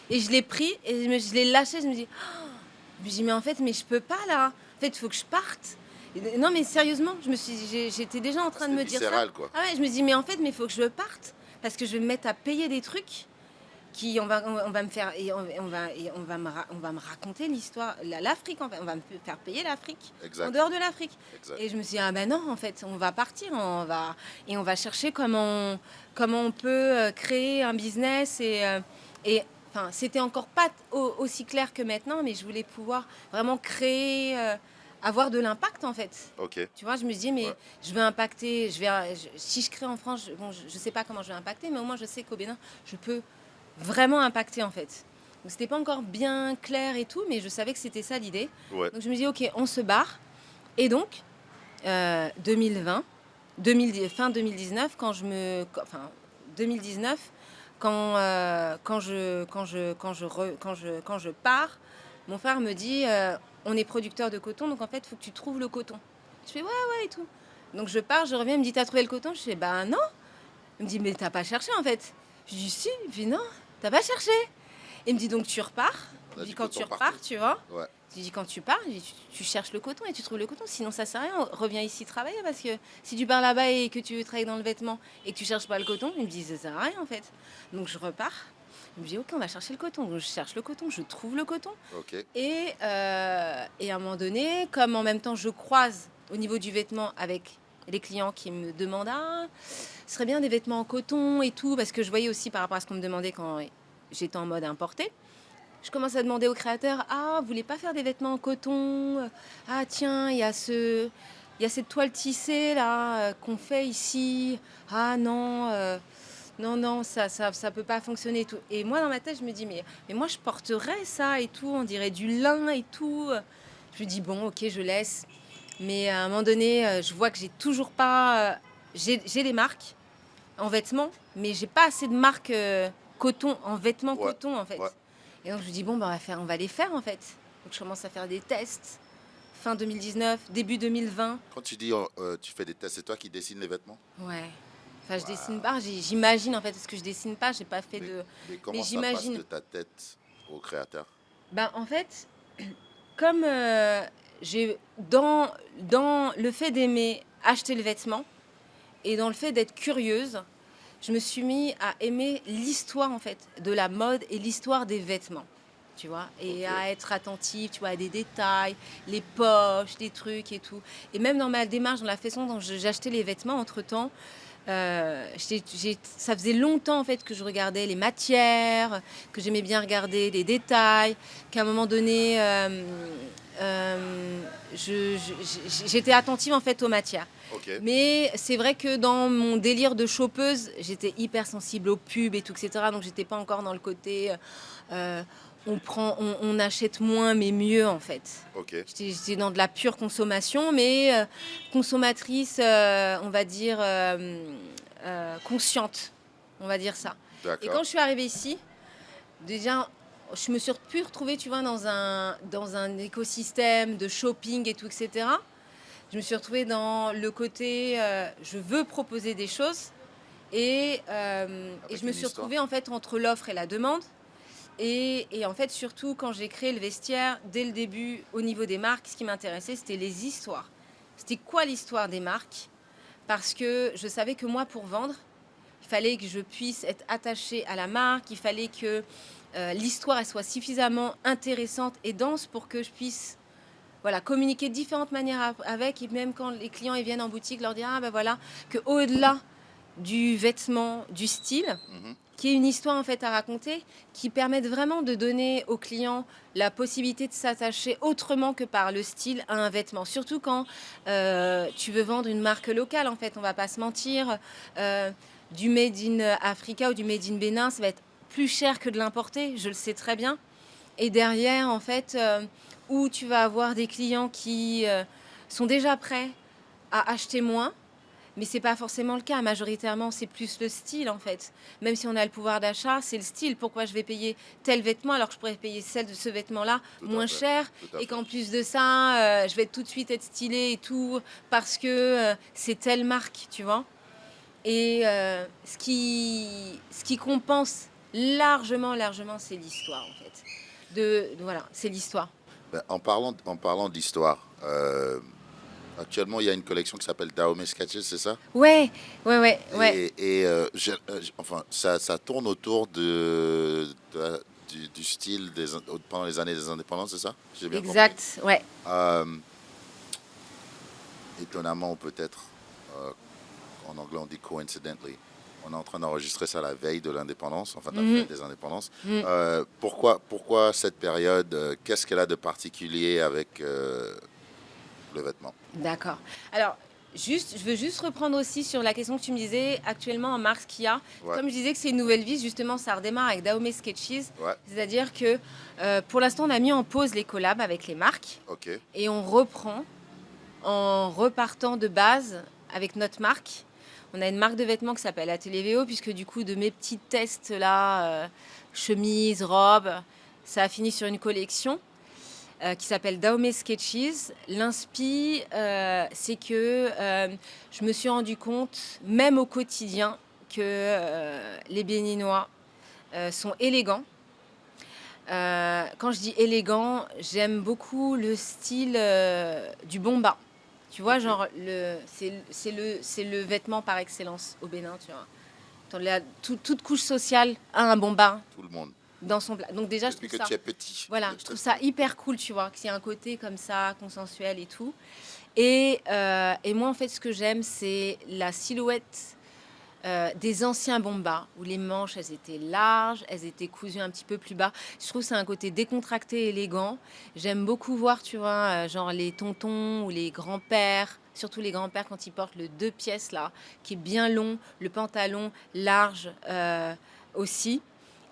Et je l'ai pris et je l'ai lâché. Je me dis, mais en fait, mais je peux pas là. En fait, il faut que je parte. Non, mais sérieusement, j'étais déjà en Ah, train de c'était me dire ça. viscéral, quoi. Ah ouais, je me dis, mais en fait, mais il faut que je parte. Parce que je vais me mettre à payer des trucs qui on va me faire on va me raconter l'histoire l'Afrique en fait, on va me faire payer l'Afrique en Exact. dehors de l'Afrique. Exact. Et je me suis dit ah ben non en fait on va partir on va chercher comment on peut créer un business et enfin c'était encore pas aussi clair que maintenant mais je voulais pouvoir vraiment créer avoir de l'impact en fait. Ok. Tu vois, je me dis, mais Ouais. je vais impacter, si je crée en France, bon, je sais pas comment je vais impacter, mais au moins je sais qu'au Bénin, je peux vraiment impacter en fait. Donc c'était pas encore bien clair et tout, mais je savais que c'était ça l'idée. Ouais. Donc je me dis, ok, on se barre. Et donc, 2020, fin 2019, enfin 2019, quand je pars, mon frère me dit, on est producteur de coton, donc en fait, il faut que tu trouves le coton. Je fais ouais, ouais et tout. Donc je pars, je reviens, il me dit, t'as trouvé le coton? Je fais, bah non. Il me dit, mais t'as pas cherché en fait. Je dis, si. Il me dit, non, t'as pas cherché. Il me dit, donc tu repars. On Je a dis, du quand tu coton repars, partout. tu vois. Ouais. Je dis, quand tu pars, je dis, tu cherches le coton et tu trouves le coton. Sinon, ça sert à rien. Reviens ici travailler parce que si tu pars là-bas et que tu travailles dans le vêtement et que tu cherches pas le coton, il me dit, ça sert à rien en fait. Donc je repars. Il me dit, ok, on va chercher le coton. Donc je cherche le coton, je trouve le coton. Ok. Et à un moment donné, comme en même temps je croise au niveau du vêtement avec les clients qui me demandent ah, ce serait bien des vêtements en coton et tout, parce que je voyais aussi par rapport à ce qu'on me demandait quand j'étais en mode importé. Je commence à demander aux créateurs ah, vous voulez pas faire des vêtements en coton? Ah tiens, il y a cette toile tissée là qu'on fait ici. Ah non, non, ça peut pas fonctionner et tout. Et moi, dans ma tête, je me dis, mais moi, je porterais ça et tout, on dirait du lin et tout. Je me dis, bon, ok, je laisse. Mais à un moment donné, je vois que j'ai toujours pas. J'ai des marques en vêtements, mais j'ai pas assez de marques coton, en vêtements Ouais. coton, en fait. Ouais. Et donc, je me dis, bon, bah, on va les faire, en fait. Donc, je commence à faire des tests. Fin 2019, début 2020. Quand tu dis tu fais des tests, c'est toi qui dessines les vêtements? Ouais. Enfin, je dessine Waouh. pas, j'imagine en fait, parce que je dessine pas, j'ai pas fait Mais, de. mais Mais comment ça passe j'imagine. de ta tête au créateur? Ben, en fait, comme j'ai dans le fait d'aimer acheter le vêtement et dans le fait d'être curieuse, je me suis mis à aimer l'histoire en fait de la mode et l'histoire des vêtements, tu vois, et Ok. à être attentive, tu vois, à des détails, les poches, des trucs et tout. Et même dans ma démarche, dans la façon dont j'achetais les vêtements, entre-temps, ça faisait longtemps en fait que je regardais les matières, que j'aimais bien regarder les détails, qu'à un moment donné, j'étais attentive en fait aux matières. Ok. Mais c'est vrai que dans mon délire de chopeuse, j'étais hyper sensible aux pubs et tout, etc. Donc j'étais pas encore dans le côté euh, on achète moins mais mieux en fait. Ok. J'étais dans de la pure consommation, mais consommatrice, on va dire, consciente, on va dire ça. Et quand D'accord. je suis arrivée ici, déjà, je me suis plus retrouvée, tu vois, dans un écosystème de shopping et tout, etc. Je me suis retrouvée dans le côté, je veux proposer des choses. Et Avec je me une suis histoire. retrouvée en fait entre l'offre et la demande. Et en fait, surtout quand j'ai créé le vestiaire, dès le début, au niveau des marques, ce qui m'intéressait, c'était les histoires. C'était quoi l'histoire des marques? Parce que je savais que moi, pour vendre, il fallait que je puisse être attachée à la marque, il fallait que l'histoire elle soit suffisamment intéressante et dense pour que je puisse voilà, communiquer de différentes manières avec. Et même quand les clients ils viennent en boutique, leur dire, ah ben voilà, qu'au-delà du vêtement, du style, Mhm. qui est une histoire en fait à raconter, qui permettent vraiment de donner aux clients la possibilité de s'attacher autrement que par le style à un vêtement. Surtout quand tu veux vendre une marque locale, en fait, on va pas se mentir. Du Made in Africa ou du Made in Bénin, ça va être plus cher que de l'importer, je le sais très bien. Et derrière, en fait, où tu vas avoir des clients qui sont déjà prêts à acheter moins, Mais c'est pas forcément le cas. Majoritairement, c'est plus le style en fait. Même si on a le pouvoir d'achat, c'est le style. Pourquoi je vais payer tel vêtement alors que je pourrais payer ce vêtement-là Tout à moins fait. cher Tout à et fait. qu'en plus de ça, je vais tout de suite être stylée et tout parce que c'est telle marque, tu vois. Et ce qui compense largement, c'est l'histoire en fait. Voilà, c'est l'histoire. Ben, en parlant d'histoire, actuellement, il y a une collection qui s'appelle Dahomey Sketches, c'est ça? Ouais. Enfin, ça tourne autour du style pendant les années des indépendances, c'est ça? J'ai bien compris. Exact, ouais. Euh, Étonnamment, ou peut-être, euh, en anglais on dit coincidentally, on est en train d'enregistrer ça la veille de l'indépendance, enfin de la fête Mhm, des indépendances. mhm. Pourquoi cette période? Qu'est-ce qu'elle a de particulier avec le vêtement? D'accord. Alors, je veux juste reprendre aussi sur la question que tu me disais actuellement en marque qu'il y a. Ouais, Comme je disais que c'est une nouvelle vie, justement, ça redémarre avec Dahomey Sketches. ouais, C'est-à-dire que pour l'instant, on a mis en pause les collabs avec les marques ok, et on reprend en repartant de base avec notre marque. On a une marque de vêtements qui s'appelle Atelier VO, puisque du coup, de mes petits tests là, chemises, robes, ça a fini sur une collection qui s'appelle Dahomey Sketches. L'inspi, c'est que je me suis rendu compte, même au quotidien, que les Béninois sont élégants. Quand je dis élégant, j'aime beaucoup le style du bomba. Tu vois, ok, genre, c'est le vêtement par excellence au Bénin, tu vois. Toute couche sociale a un bomba tout le monde. dans son plat. Donc déjà, je Depuis trouve que ça, tu es petit. voilà, je trouve ça hyper cool, tu vois, qu'il y ait un côté comme ça, consensuel et tout. Et moi, en fait, ce que j'aime, c'est la silhouette des anciens bombas, où les manches, elles étaient larges, elles étaient cousues un petit peu plus bas. Je trouve que c'est un côté décontracté, élégant. J'aime beaucoup voir, tu vois, genre les tontons ou les grands-pères, surtout les grands-pères quand ils portent le 2 pièces, là, qui est bien long, le pantalon large aussi.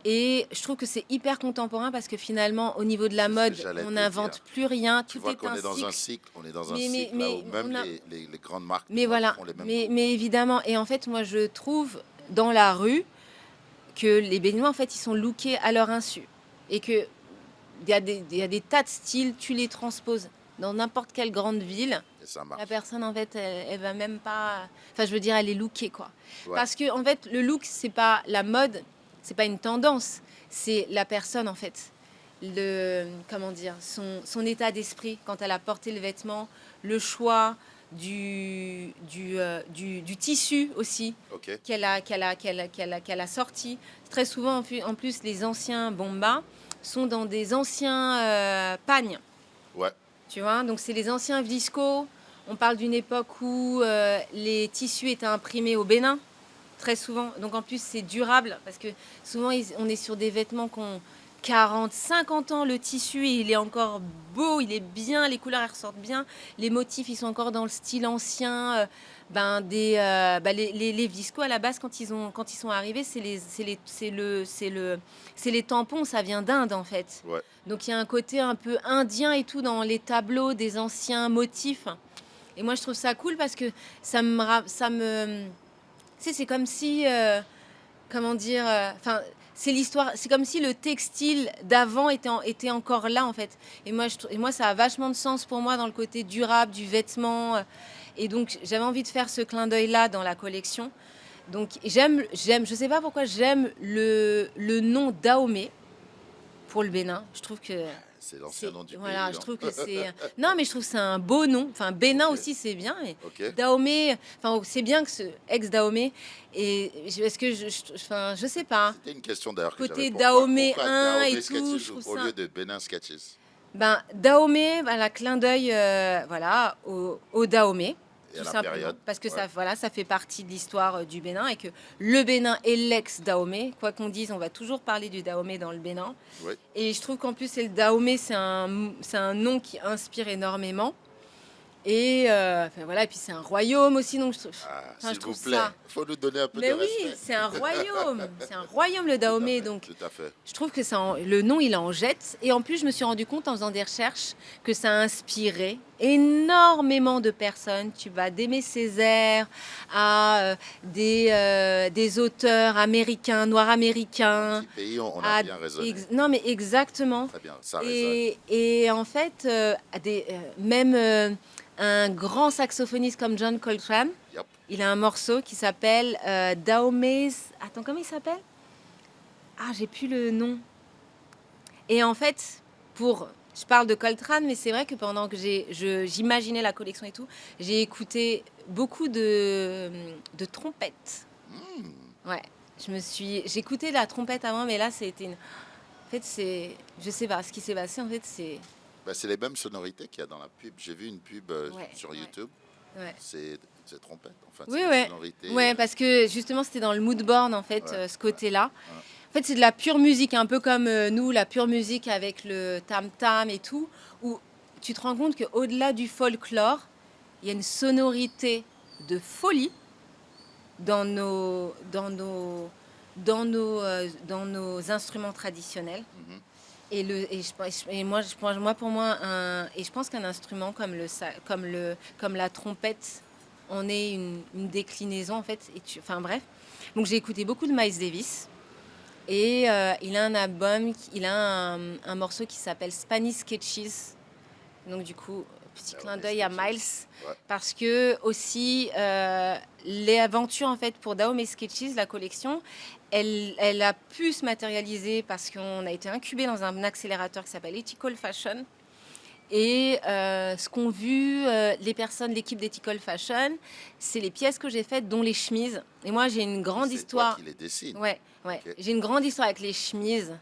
Et je trouve que c'est hyper contemporain parce que finalement, au niveau de la C'est ce que mode, j'allais on te dire. n'invente plus rien, Tu tout vois est qu'on un est dans un cycle. cycle, on est dans un Mais, cycle là où même on a, les grandes marques de mais mode voilà, font les mêmes coups. mais évidemment. Et en fait, moi, je trouve dans la rue que les Béninois, en fait, ils sont lookés à leur insu. Et que il y a des tas de styles, tu les transposes dans n'importe quelle grande ville. Et ça La marche. personne, en fait, elle va même pas. Enfin, je veux dire, elle est lookée, quoi. Ouais, Parce que, en fait, le look, c'est pas la mode, c'est pas une tendance, c'est la personne, en fait. Comment dire, son état d'esprit quand elle a porté le vêtement, le choix du tissu aussi ok, qu'elle a sorti. Très souvent, en plus, les anciens bombas sont dans des anciens pagnes. ouais, Tu vois, donc c'est les anciens viscos. On parle d'une époque où les tissus étaient imprimés au Bénin, très souvent. Donc en plus, c'est durable parce que souvent, on est sur des vêtements qui ont 40, 50 ans. Le tissu, il est encore beau, il est bien, les couleurs elles ressortent bien. Les motifs, ils sont encore dans le style ancien. Les viscos, à la base, quand ils sont arrivés, c'est les tampons, ça vient d'Inde en fait. ouais. Donc il y a un côté un peu indien et tout dans les tableaux des anciens motifs. Et moi, je trouve ça cool parce que tu sais, c'est comme si, comment dire, enfin, c'est l'histoire, c'est comme si le textile d'avant était encore là en fait. Et moi, ça a vachement de sens pour moi dans le côté durable du vêtement. Et donc, j'avais envie de faire ce clin d'œil-là dans la collection. Donc, je sais pas pourquoi j'aime le nom Dahomey pour le Bénin. Je trouve que C'est l'ancien c'est, nom du voilà, pays, je non? trouve que c'est, non, mais je trouve que c'est un beau nom. Enfin, Bénin Ok, aussi, c'est bien, mais ok. Dahomey, enfin, c'est bien que ce ex-Dahomey. Est-ce que enfin, je sais pas. C'était une question d'ailleurs que j'avais. Côté Dahomey Pourquoi 1 et Dahomey tout, je Sketches trouve au ça. lieu de Benin Sketches? Ben, Dahomey, ben, la clin d'œil, voilà, au Dahomey, Et à tout la simplement, période? parce que Ouais, ça, voilà, ça fait partie de l'histoire du Bénin et que le Bénin est l'ex-Dahomey. Quoi qu'on dise, on va toujours parler du Dahomey dans le Bénin. oui. Et je trouve qu'en plus, c'est le Dahomey, c'est un nom qui inspire énormément. Et enfin, voilà, et puis c'est un royaume aussi, donc Ah, enfin, je s'il trouve vous plaît, ça. faut nous donner un peu de Mais oui, respect. c'est un royaume le Tout à Dahomey, fait, donc tout à fait. je trouve que le nom il en jette. Et en plus, je me suis rendu compte en faisant des recherches que ça a inspiré énormément de personnes. Tu vas d'Aimé Césaire à des auteurs américains, noirs américains. Petit pays, on a bien raisonné. Non, mais exactement. Très bien, ça résonne. Et en fait, même un grand saxophoniste comme John Coltrane, Yep. il a un morceau qui s'appelle Dahomey's... Attends, comment il s'appelle? Ah, j'ai plus le nom. Et en fait, je parle de Coltrane, mais c'est vrai que pendant que j'imaginais la collection et tout, j'ai écouté beaucoup de trompettes. Ouais, j'écoutais la trompette avant, mais là, c'était En fait, je sais pas, ce qui s'est passé, en fait, c'est... C'est les mêmes sonorités qu'il y a dans la pub. J'ai vu une pub sur Ouais. YouTube. Ouais. C'est trompette, en fait. Oui, C'est ouais. des sonorités. Ouais, parce que justement, c'était dans le mood board, en fait, Ouais, ce côté-là. ouais. En fait, c'est de la pure musique, un peu comme nous, la pure musique avec le tam-tam et tout, où tu te rends compte qu'au-delà du folklore, il y a une sonorité de folie dans nos instruments traditionnels. Mhm. Et je pense qu'un instrument comme la trompette en est une déclinaison en fait. Enfin bref. Donc j'ai écouté beaucoup de Miles Davis et il a un album, il a un morceau qui s'appelle Spanish Sketches. Donc du coup, petit clin d'œil à Miles, Ouais. parce que aussi les aventures en fait pour Dahomey Sketches, la collection, elle a pu se matérialiser parce qu'on a été incubé dans un accélérateur qui s'appelle Ethical Fashion. Et ce qu'ont vu l'équipe d'Ethical Fashion, c'est les pièces que j'ai faites, dont les chemises. Et moi, j'ai une grande histoire. C'est toi qui les dessines. Ouais. Ok. J'ai une grande histoire avec les chemises.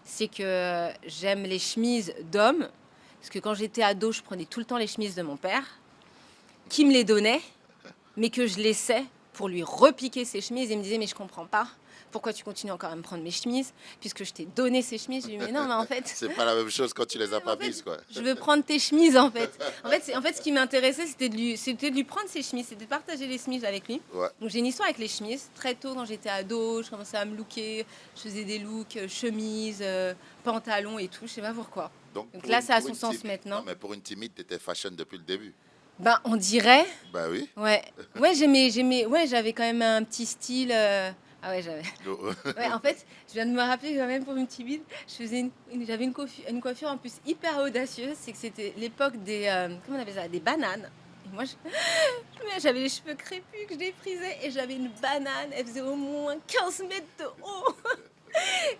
C'est que j'aime les chemises d'hommes. Parce que quand j'étais ado, je prenais tout le temps les chemises de mon père, qui me les donnait, mais que je laissais pour lui repiquer ses chemises. Et il me disait, mais je comprends pas. Pourquoi tu continues encore à me prendre mes chemises, puisque je t'ai donné ces chemises? Je lui dis, mais non, mais en fait... C'est pas la même chose quand tu les as pas en fait, mises, quoi. Je veux prendre tes chemises, en fait. En fait, ce qui m'intéressait, c'était de lui prendre ses chemises, c'était de partager les chemises avec lui. Ouais. Donc j'ai une histoire avec les chemises. Très tôt, quand j'étais ado, je commençais à me looker. Je faisais des looks, chemises, pantalons et tout. Je sais pas pourquoi. Donc là, ça a son sens maintenant. Non, mais pour une timide, tu étais fashion depuis le début. Ben, on dirait. Bah oui. Ouais. Ouais, ouais, j'avais quand même un petit style. Ah ouais, j'avais. Ouais, en fait, je viens de me rappeler quand même pour une timide, j'avais une coiffure en plus hyper audacieuse. C'est que c'était l'époque des, comment on appelle ça, des bananes. Et moi, j'avais les cheveux crépus que je déprisais et j'avais une banane. Elle faisait au moins 15 mètres de haut.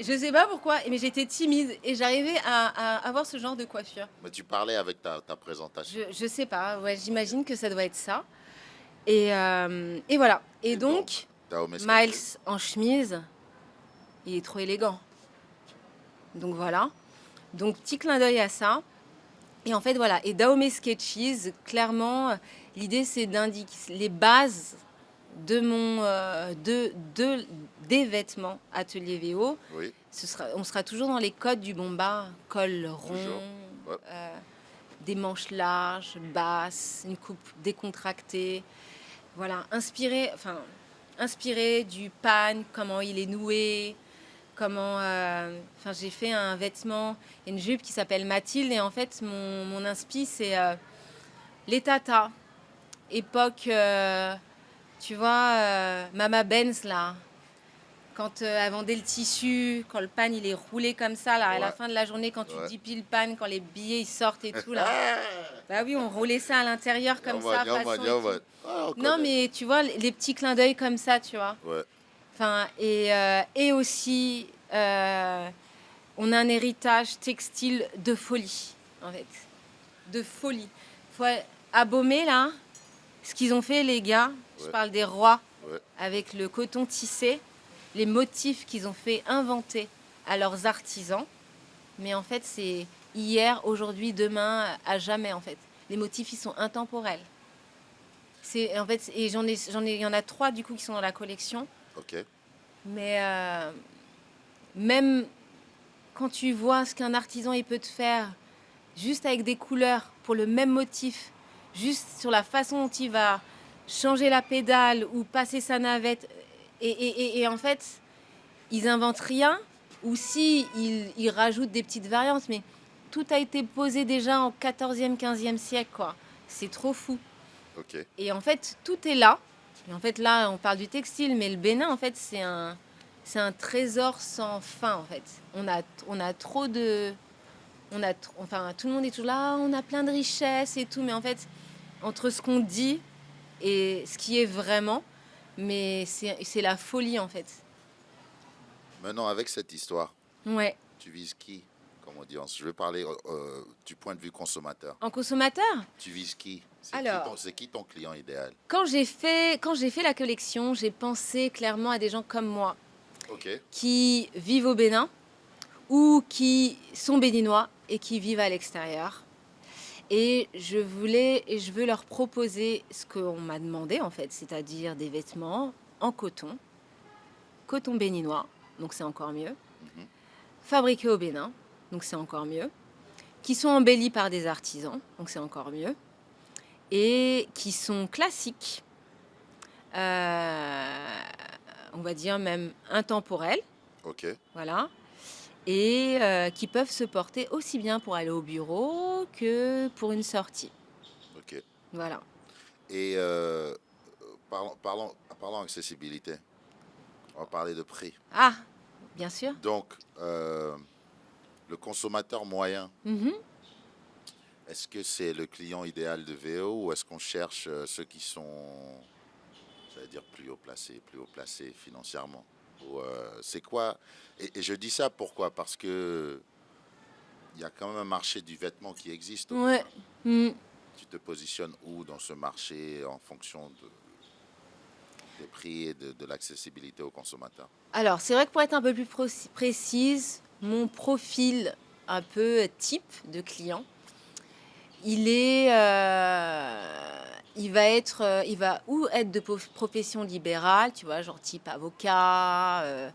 Je sais pas pourquoi, mais j'étais timide et j'arrivais à avoir ce genre de coiffure. Mais tu parlais avec ta présentation. Je sais pas, ouais, j'imagine que ça doit être ça. Et voilà. Et donc, Miles en chemise, il est trop élégant. Donc voilà. Donc petit clin d'œil à ça. Et en fait, voilà. Et Dahomey Sketches, clairement, l'idée c'est d'indiquer les bases de des vêtements Atelier VO. Oui. On sera toujours dans les codes du Bomba, col rond, Ouais. des manches larges, basses, une coupe décontractée. Voilà, inspiré du pan, comment il est noué, j'ai fait un vêtement, une jupe qui s'appelle Mathilde, et en fait, mon inspi, c'est les tatas, époque, tu vois, Mama Benz, là, quand elle vendait le tissu, quand le pan, il est roulé comme ça, là, à la fin de la journée, quand tu dépiles le pan, quand les billets, ils sortent et tout, là. Bah oui, on roulait ça à l'intérieur comme ça, façon... Non, mais tu vois, les petits clins d'œil comme ça, tu vois. Ouais. Enfin, et aussi, on a un héritage textile de folie, en fait. De folie. À Beaumais, là, ce qu'ils ont fait, les gars, je parle des rois, avec le coton tissé, les motifs qu'ils ont fait inventer à leurs artisans. Mais en fait, c'est hier, aujourd'hui, demain, à jamais, en fait. Les motifs, ils sont intemporels. En fait, et il y en a 3 du coup qui sont dans la collection. Ok. Mais même quand tu vois ce qu'un artisan il peut te faire, juste avec des couleurs pour le même motif, juste sur la façon dont il va changer la pédale ou passer sa navette, et en fait, ils inventent rien, ou si ils rajoutent des petites variantes, mais tout a été posé déjà en 14e, 15e siècle, quoi. C'est trop fou. Ok. Et en fait, tout est là. Et en fait, là, on parle du textile, mais le Bénin, en fait, c'est un trésor sans fin, en fait. On a trop de... enfin, tout le monde est toujours là, on a plein de richesses et tout, mais en fait, entre ce qu'on dit et ce qui est vraiment, mais c'est la folie, en fait. Maintenant, avec cette histoire, Ouais. tu vises qui comme audience? Je vais parler du point de vue consommateur. En consommateur, Tu vises qui? alors, C'est qui ton client idéal? quand j'ai fait la collection, j'ai pensé clairement à des gens comme moi, Ok. qui vivent au Bénin ou qui sont béninois et qui vivent à l'extérieur. Et je veux leur proposer ce qu'on m'a demandé en fait, c'est-à-dire des vêtements en coton béninois, donc c'est encore mieux, Mhm. fabriqués au Bénin, donc c'est encore mieux, qui sont embellis par des artisans, donc c'est encore mieux, et qui sont classiques, euh, on va dire même intemporels, Ok. voilà, et qui peuvent se porter aussi bien pour aller au bureau que pour une sortie. Ok. Voilà. Et parlons accessibilité. On va parler de prix. Ah, bien sûr. Donc, le consommateur moyen, Mhm. est-ce que c'est le client idéal de VO ou est-ce qu'on cherche ceux qui sont, j'allais dire, plus haut placés financièrement? Ou, c'est quoi? Et je dis ça pourquoi? Parce que il y a quand même un marché du vêtement qui existe au Ouais. Bénin. Mm. Tu te positionnes où dans ce marché en fonction des prix et de l'accessibilité aux consommateurs? Alors, c'est vrai que pour être un peu plus précise, mon profil un peu type de client, il est, il va ou être de profession libérale, tu vois, genre type avocat,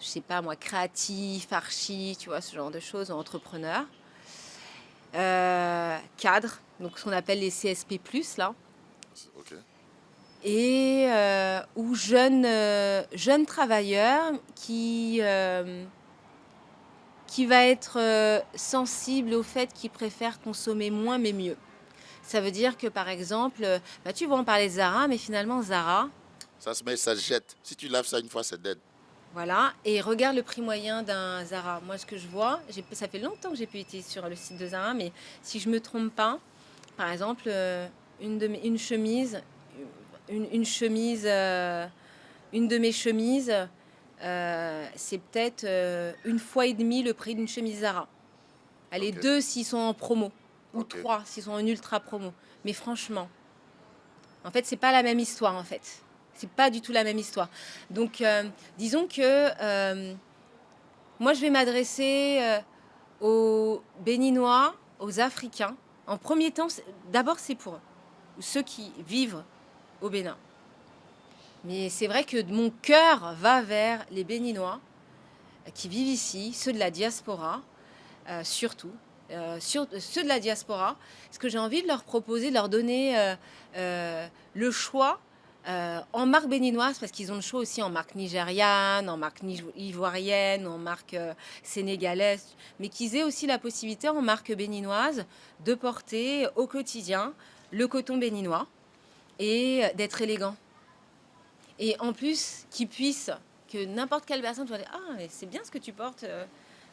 je sais pas moi, créatif, archi, tu vois, ce genre de choses, ou entrepreneur. Cadre, donc ce qu'on appelle les CSP+, là. Ok. Et ou jeune travailleur qui va être sensible au fait qu'il préfère consommer moins mais mieux. Ça veut dire que par exemple, bah, tu vois, on parlait de Zara, mais finalement Zara, Ça se met, ça se jette. Si tu laves ça une fois, c'est dead. voilà, et regarde le prix moyen d'un Zara. Moi, ce que je vois, ça fait longtemps que j'ai pu être sur le site de Zara, mais si je me trompe pas, par exemple, une chemise, une chemise, une de mes chemises, c'est peut-être une fois et demie le prix d'une chemise Zara. Allez, Ok. deux s'ils sont en promo, ou Ok. trois s'ils sont en ultra promo. Mais franchement, en fait, c'est pas la même histoire, en fait. C'est pas du tout la même histoire. Donc, disons que moi, je vais m'adresser aux Béninois, aux Africains. En premier temps, d'abord, c'est pour eux, ceux qui vivent au Bénin. Mais c'est vrai que mon cœur va vers les Béninois qui vivent ici, ceux de la diaspora, surtout. Ceux de la diaspora, ce que j'ai envie de leur proposer, de leur donner le choix en marque béninoise, parce qu'ils ont le choix aussi en marque nigériane, en marque ivoirienne, en marque sénégalaise, mais qu'ils aient aussi la possibilité en marque béninoise de porter au quotidien le coton béninois et d'être élégant. Et en plus, qu'ils puissent, que n'importe quelle personne soit dire, ah, mais c'est bien ce que tu portes.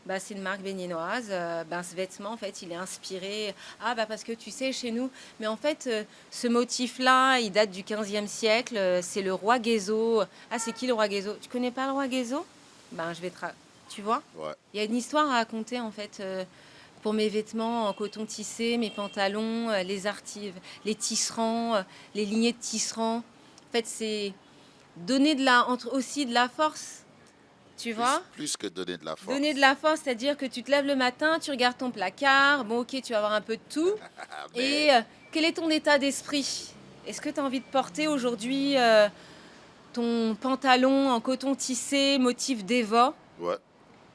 Bah, c'est une marque béninoise. Ben, ce vêtement, en fait, il est inspiré. Ah, bah, parce que tu sais, chez nous. Mais en fait, ce motif-là, il date du 15e siècle. C'est le roi Guézo. Ah, c'est qui le roi Guézo? Tu connais pas le roi Guézo? Ben, je vais te. Tu vois? Ouais. Il y a une histoire à raconter, en fait. Pour mes vêtements en coton tissé, mes pantalons, les tisserands, les lignées de tisserands. En fait, c'est donner aussi de la force, tu vois. Plus que donner de la Donner de force. la force, c'est-à-dire que tu te lèves le matin, tu regardes ton placard, bon ok, tu vas avoir un peu de tout. Ah, Et mais quel est ton état d'esprit? Est-ce que tu as envie de porter aujourd'hui ton pantalon en coton tissé, motif ouais.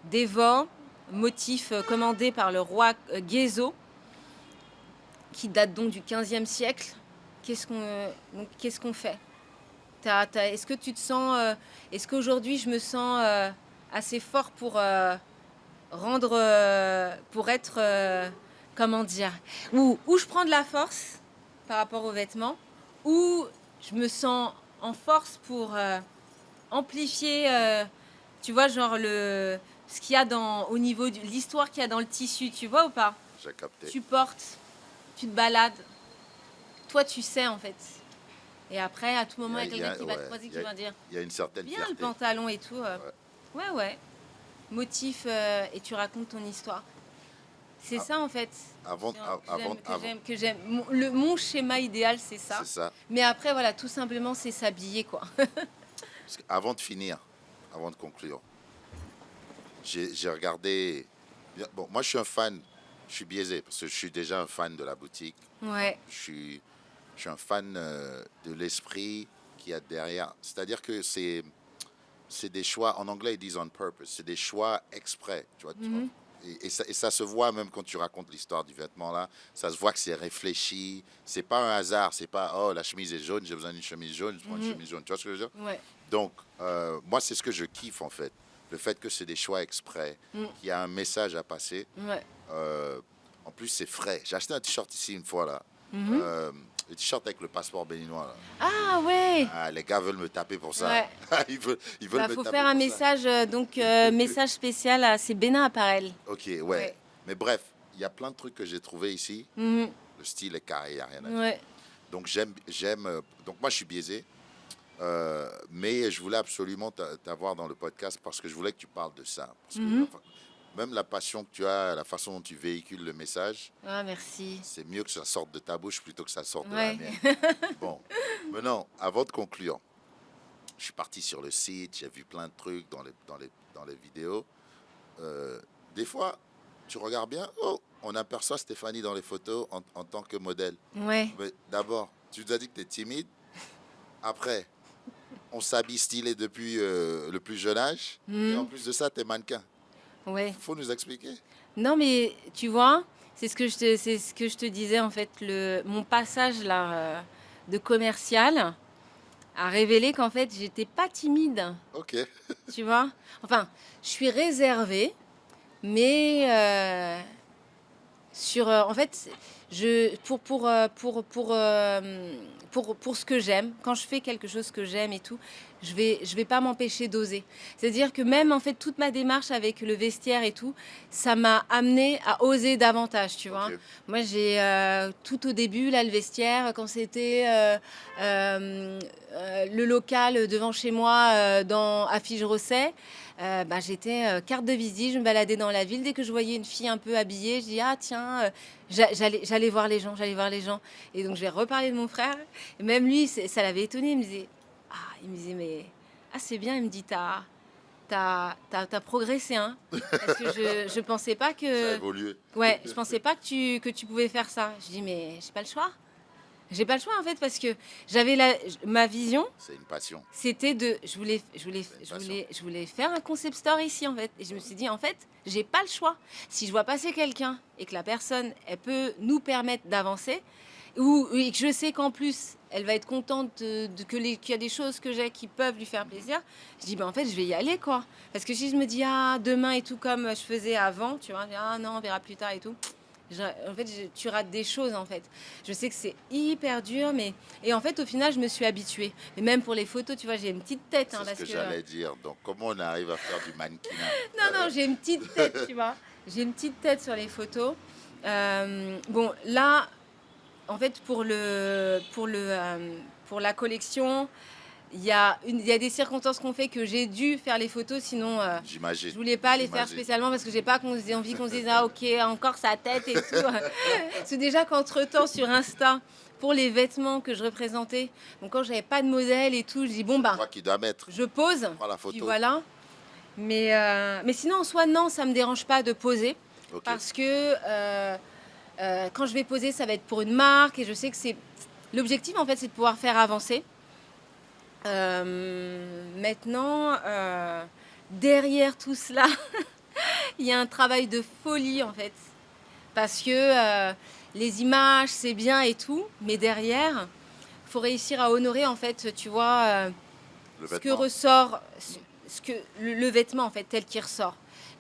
Dévot, motif commandé par le roi Guézo, qui date donc du 15e siècle? Qu'est-ce qu'on fait? Est-ce que tu te sens... est-ce qu'aujourd'hui je me sens assez fort pour rendre... pour être, comment dire, où je prends de la force par rapport aux vêtements, où je me sens en force pour amplifier, tu vois, genre ce qu'il y a au niveau de l'histoire qu'il y a dans le tissu, tu vois ou pas? J'ai capté. Tu portes, tu te balades, toi tu sais en fait. Et après, à tout moment, il y a quelqu'un qui va te croiser, qui va dire Il y a une certaine bien le fierté. pantalon et tout. Ouais. Ouais. Motif et tu racontes ton histoire. C'est Ah, ça en fait. Avant, Genre, avant, que j'aime. Mon schéma idéal, c'est ça. c'est ça. Mais après, voilà, tout simplement, c'est s'habiller, quoi. Parce avant de finir, avant de conclure, j'ai regardé. Bon, moi, je suis un fan. Je suis biaisé parce que je suis déjà un fan de la boutique. Ouais. Je suis un fan de l'esprit qu'il y a derrière. C'est-à-dire que c'est des choix, en anglais ils disent on purpose, c'est des choix exprès. Tu vois, Mhm. et ça se voit même quand tu racontes l'histoire du vêtement là, ça se voit que c'est réfléchi, c'est pas un hasard, c'est pas oh la chemise est jaune, j'ai besoin d'une chemise jaune, je prends une Mhm. chemise jaune. Tu vois ce que je veux dire? Ouais. Donc, moi c'est ce que je kiffe en fait, le fait que c'est des choix exprès, Mm. qu'il y a un message à passer. Ouais. Euh, En plus, c'est frais. J'ai acheté un t-shirt ici une fois là. Mhm. Le t-shirt avec le passeport béninois là. Ah ouais. Ah, les gars veulent me taper pour ça. Ouais. Ils veulent Bah, me faut taper faire un pour ça. message, message spécial à c'est Bénin Apparel. Ok, ouais. Ouais. Mais bref, il y a plein de trucs que j'ai trouvé ici. Mhm. Le style est carré, il n'y a rien à dire. Ouais. Donc j'aime. Donc moi, je suis biaisé. Mais je voulais absolument t'avoir dans le podcast parce que je voulais que tu parles de ça. Parce que Mhm. enfin, même la passion que tu as, la façon dont tu véhicules le message, Ah, merci. c'est mieux que ça sorte de ta bouche plutôt que ça sorte de la Ouais. mienne. Bon, maintenant, avant de conclure, je suis parti sur le site, j'ai vu plein de trucs dans les vidéos. Des fois, tu regardes bien, oh, on aperçoit Stéphanie dans les photos en tant que modèle. Ouais. Mais d'abord, tu nous as dit que tu es timide. Après, on s'habille stylé depuis le plus jeune âge. Et en Mhm. plus de ça, tu es mannequin. Ouais. Faut nous expliquer. Non, mais tu vois, c'est ce que je te disais en fait. Mon passage là de commercial a révélé qu'en fait, j'étais pas timide. Ok, Tu vois? Enfin, je suis réservée, mais en fait, pour ce que j'aime, quand je fais quelque chose que j'aime et tout, je vais pas m'empêcher d'oser. C'est-à-dire que même en fait toute ma démarche avec le vestiaire et tout, ça m'a amené à oser davantage, tu vois. ok. Moi, j'ai tout au début là le vestiaire quand c'était le local devant chez moi à Figerosset. Bah, j'étais carte de visite, je me baladais dans la ville. Dès que je voyais une fille un peu habillée, je dis ah tiens, j'allais voir les gens, j'allais voir les gens. Et donc j'ai reparlé de mon frère. Et même lui, ça l'avait étonné. Il me disait mais ah c'est bien. Il me dit t'as progressé hein. Parce que je pensais pas Ça a que évolué. ouais, je pensais pas que tu pouvais faire ça. Je dis mais j'ai pas le choix. J'ai pas le choix en fait parce que j'avais ma vision. C'est une passion. C'était C'est une passion. je voulais faire un concept store ici en fait. Et je me suis dit en fait, j'ai pas le choix. Si je vois passer quelqu'un et que la personne, elle peut nous permettre d'avancer, et que je sais qu'en plus, elle va être contente qu'il y a des choses que j'ai qui peuvent lui faire plaisir, je dis ben en fait, je vais y aller quoi. Parce que si je me dis ah demain et tout comme je faisais avant, tu vois, je dis, ah non, on verra plus tard et tout. En fait, tu rates des choses en fait. Je sais que c'est hyper dur, mais et en fait, au final, je me suis habituée. Mais même pour les photos, tu vois, j'ai une petite tête, hein, C'est ce parce que que j'allais dire. Donc, comment on arrive à faire du mannequinat? non, j'ai une petite tête, tu vois. J'ai une petite tête sur les photos. Bon, là, en fait, pour la collection, il y a des circonstances qu'on fait que j'ai dû faire les photos, sinon J'imagine. je voulais pas les faire J'imagine. spécialement parce que j'ai pas envie qu'on se dise ah ok encore sa tête et tout. C'est déjà qu'entre-temps sur Insta pour les vêtements que je représentais, donc quand j'avais pas de modèle et tout, je dis bon bah Toi qui dois mettre. je pose, Prends la puis photo. voilà. Mais sinon en soi non, ça me dérange pas de poser Ok. parce que quand je vais poser, ça va être pour une marque et je sais que c'est l'objectif en fait, c'est de pouvoir faire avancer. Maintenant, derrière tout cela, il y a un travail de folie en fait. Parce que les images, c'est bien et tout, mais derrière, il faut réussir à honorer en fait, tu vois, Le ce que vêtement. ressort, le vêtement en fait, tel qu'il ressort.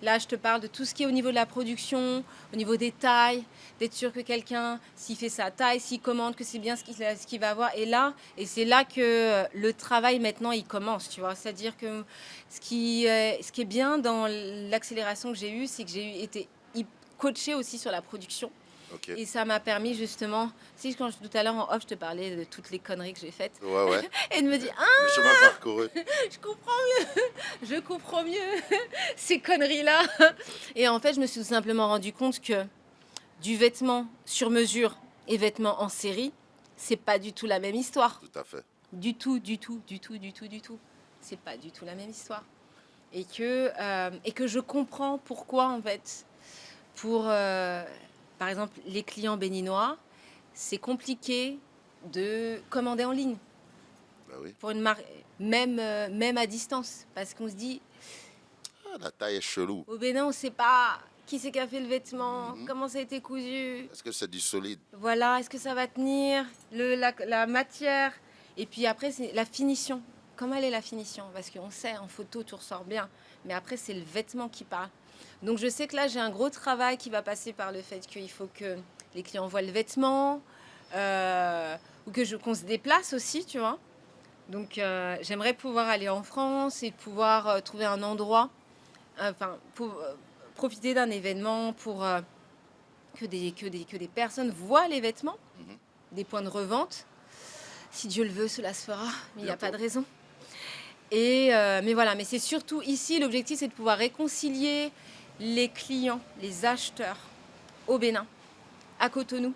Là, je te parle de tout ce qui est au niveau de la production, au niveau des tailles, d'être sûr que quelqu'un, s'il fait sa taille, s'il commande, que c'est bien ce qu'il va avoir. Et c'est là que le travail maintenant, il commence, tu vois. C'est-à-dire que ce qui est bien dans l'accélération que j'ai eue, c'est que j'ai été coachée aussi sur la production. Ok. Et ça m'a permis justement, quand tout à l'heure en off, je te parlais de toutes les conneries que j'ai faites. Ouais. Et de me dire, Le chemin parcouru. je comprends mieux ces conneries-là. Et en fait, je me suis tout simplement rendu compte que du vêtement sur mesure et vêtement en série, c'est pas du tout la même histoire. Tout à fait. Du tout. C'est pas du tout la même histoire. Et que je comprends pourquoi, en fait, par exemple, les clients béninois, c'est compliqué de commander en ligne. Bah oui. Pour une marque, même à distance. Parce qu'on se dit, La taille est chelou. au Bénin, on ne sait pas qui c'est qui a fait le vêtement, comment ça a été cousu. Est-ce que c'est du solide? Voilà, est-ce que ça va tenir, la matière. Et puis après, c'est la finition. Comment elle est la finition? Parce qu'on sait, en photo, tout ressort bien. Mais après, c'est le vêtement qui parle. Donc je sais que là, j'ai un gros travail qui va passer par le fait qu'il faut que les clients voient le vêtement, ou qu'on se déplace aussi, tu vois. Donc j'aimerais pouvoir aller en France et pouvoir trouver un endroit, pour profiter d'un événement pour que des personnes voient les vêtements, des points de revente. Si Dieu le veut, cela se fera, mais il n'y a pas de raison. Mais voilà, mais c'est surtout ici, l'objectif, c'est de pouvoir réconcilier les clients, les acheteurs au Bénin, à Cotonou,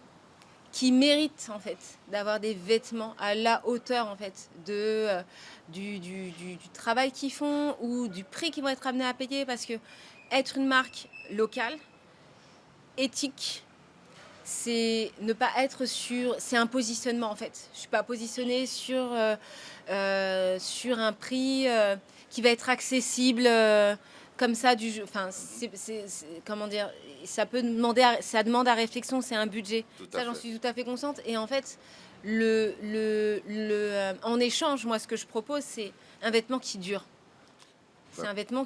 qui méritent en fait d'avoir des vêtements à la hauteur en fait du travail qu'ils font ou du prix qu'ils vont être amenés à payer, parce que être une marque locale, éthique, c'est ne pas être c'est un positionnement en fait. Je suis pas positionnée sur un prix qui va être accessible comme ça enfin comment dire, ça demande à réflexion, c'est un budget. Ça, j'en suis tout à fait consciente. Et en fait, en échange, moi, ce que je propose, c'est un vêtement qui dure. C'est un vêtement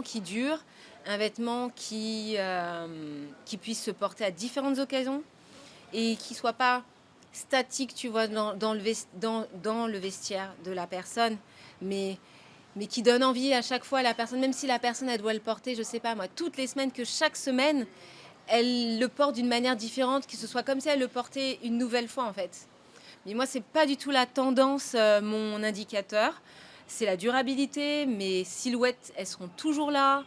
qui dure, un vêtement qui puisse se porter à différentes occasions et qui soit pas statique, tu vois, dans le vestiaire de la personne, mais qui donne envie à chaque fois à la personne, même si la personne, elle doit le porter, je sais pas moi, toutes les semaines, que chaque semaine, elle le porte d'une manière différente, que ce soit comme si elle le portait une nouvelle fois, en fait. Mais moi, c'est pas du tout la tendance, mon indicateur. C'est la durabilité, mes silhouettes, elles seront toujours là.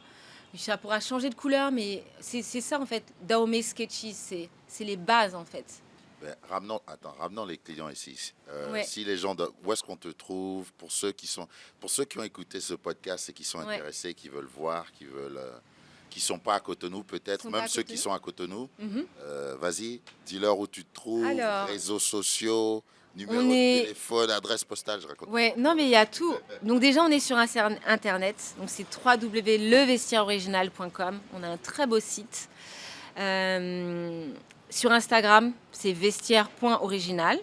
Ça pourra changer de couleur, mais c'est ça, en fait, Dahomey Sketchy, c'est les bases, en fait. Ben, ramenons les clients ici. Ouais. Si les gens, où est-ce qu'on te trouve pour ceux qui ont écouté ce podcast et qui sont intéressés, qui veulent voir, qui sont pas à Cotonou peut-être, même ceux qui sont à Cotonou. Vas-y, dis-leur où tu te trouves, réseaux sociaux, numéro de téléphone, adresse postale, je raconte. Ouais, non mais il y a tout. Donc déjà on est sur internet, donc c'est www.levestiaireoriginal.com. On a un très beau site. Sur Instagram, c'est vestiaire.original.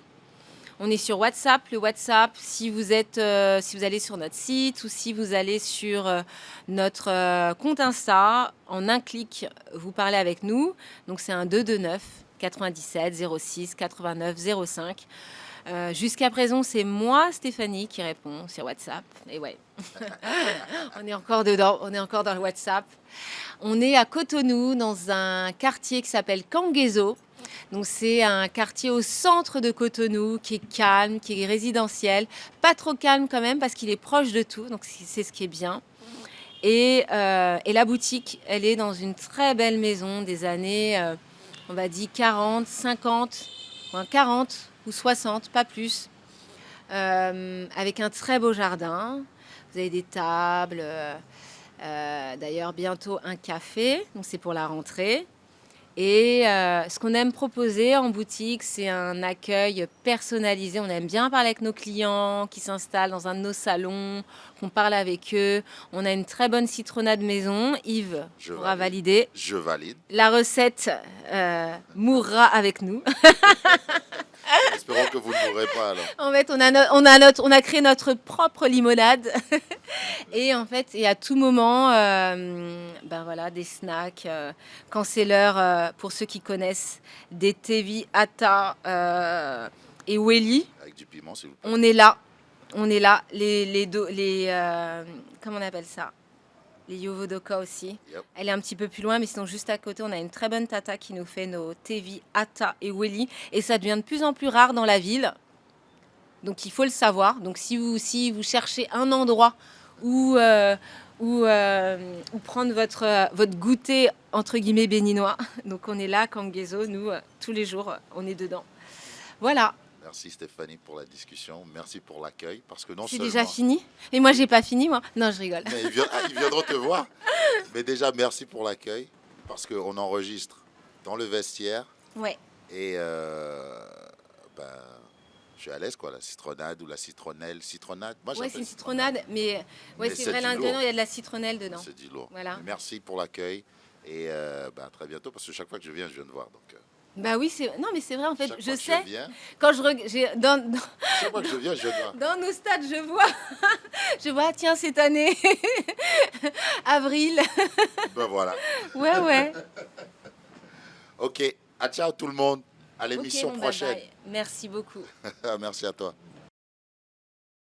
On est sur WhatsApp. Le WhatsApp, si vous allez sur notre site ou si vous allez sur notre compte Insta, en un clic, vous parlez avec nous. Donc c'est un 229 97 06 89 05. Jusqu'à présent, c'est moi, Stéphanie, qui répond sur WhatsApp. Et ouais, on est encore dedans, on est encore dans le WhatsApp. On est à Cotonou, dans un quartier qui s'appelle Kangezo. Donc c'est un quartier au centre de Cotonou qui est calme, qui est résidentiel. Pas trop calme quand même parce qu'il est proche de tout, donc c'est ce qui est bien. Et la boutique, elle est dans une très belle maison des années, on va dire 40, 50, 40 ou 60, pas plus. Avec un très beau jardin. Vous avez des tables, d'ailleurs bientôt un café, donc c'est pour la rentrée. Et ce qu'on aime proposer en boutique, c'est un accueil personnalisé. On aime bien parler avec nos clients qui s'installent dans un de nos salons, qu'on parle avec eux. On a une très bonne citronnade maison. Yves pourra valider. Je valide. La recette mourra avec nous. Espérons que vous ne mourrez pas alors. En fait, on a créé notre propre limonade. Et en fait, et à tout moment, ben voilà, des snacks. Quand c'est l'heure, pour ceux qui connaissent, des Tevi, Atta et Welly, Avec du piment, s'il vous plaît. on est là. On est là. Comment on appelle ça? Les Yovodoka aussi. Yep. Elle est un petit peu plus loin, mais sinon juste à côté, on a une très bonne tata qui nous fait nos Tevi, Atta et Welly. Et ça devient de plus en plus rare dans la ville. Donc il faut le savoir. Donc si vous cherchez un endroit où, où prendre votre goûter entre guillemets béninois, donc on est là à Kangeso, nous, tous les jours, on est dedans. Voilà, Merci Stéphanie pour la discussion. Merci pour l'accueil. Parce que non c'est seulement. déjà fini. Mais moi, j'ai pas fini, moi. Non, je rigole. Mais ils viendront te voir. Mais déjà, merci pour l'accueil. Parce qu'on enregistre dans le vestiaire. Ouais. Et ben, je suis à l'aise, quoi. La citronnade ou la citronnelle. Citronnade. Moi, Ouais, j'appelle c'est une citronnade, mais ouais, Mais c'est c'est vrai, du l'ingrédient, lourd. il y a de la citronnelle dedans. C'est du lourd. Voilà. Mais merci pour l'accueil. Et ben, à très bientôt. Parce que chaque fois que je viens de voir. Donc, Bah oui, non, mais c'est vrai, en fait, chaque je fois que sais, je viens, quand dans chaque fois que je viens de voir. dans nos stades, je vois, tiens, cette année, avril. Ben voilà. Ouais, ouais. Ok. À ciao tout le monde. À Ok, l'émission bon, bye prochaine. bye. Merci beaucoup. Merci à toi.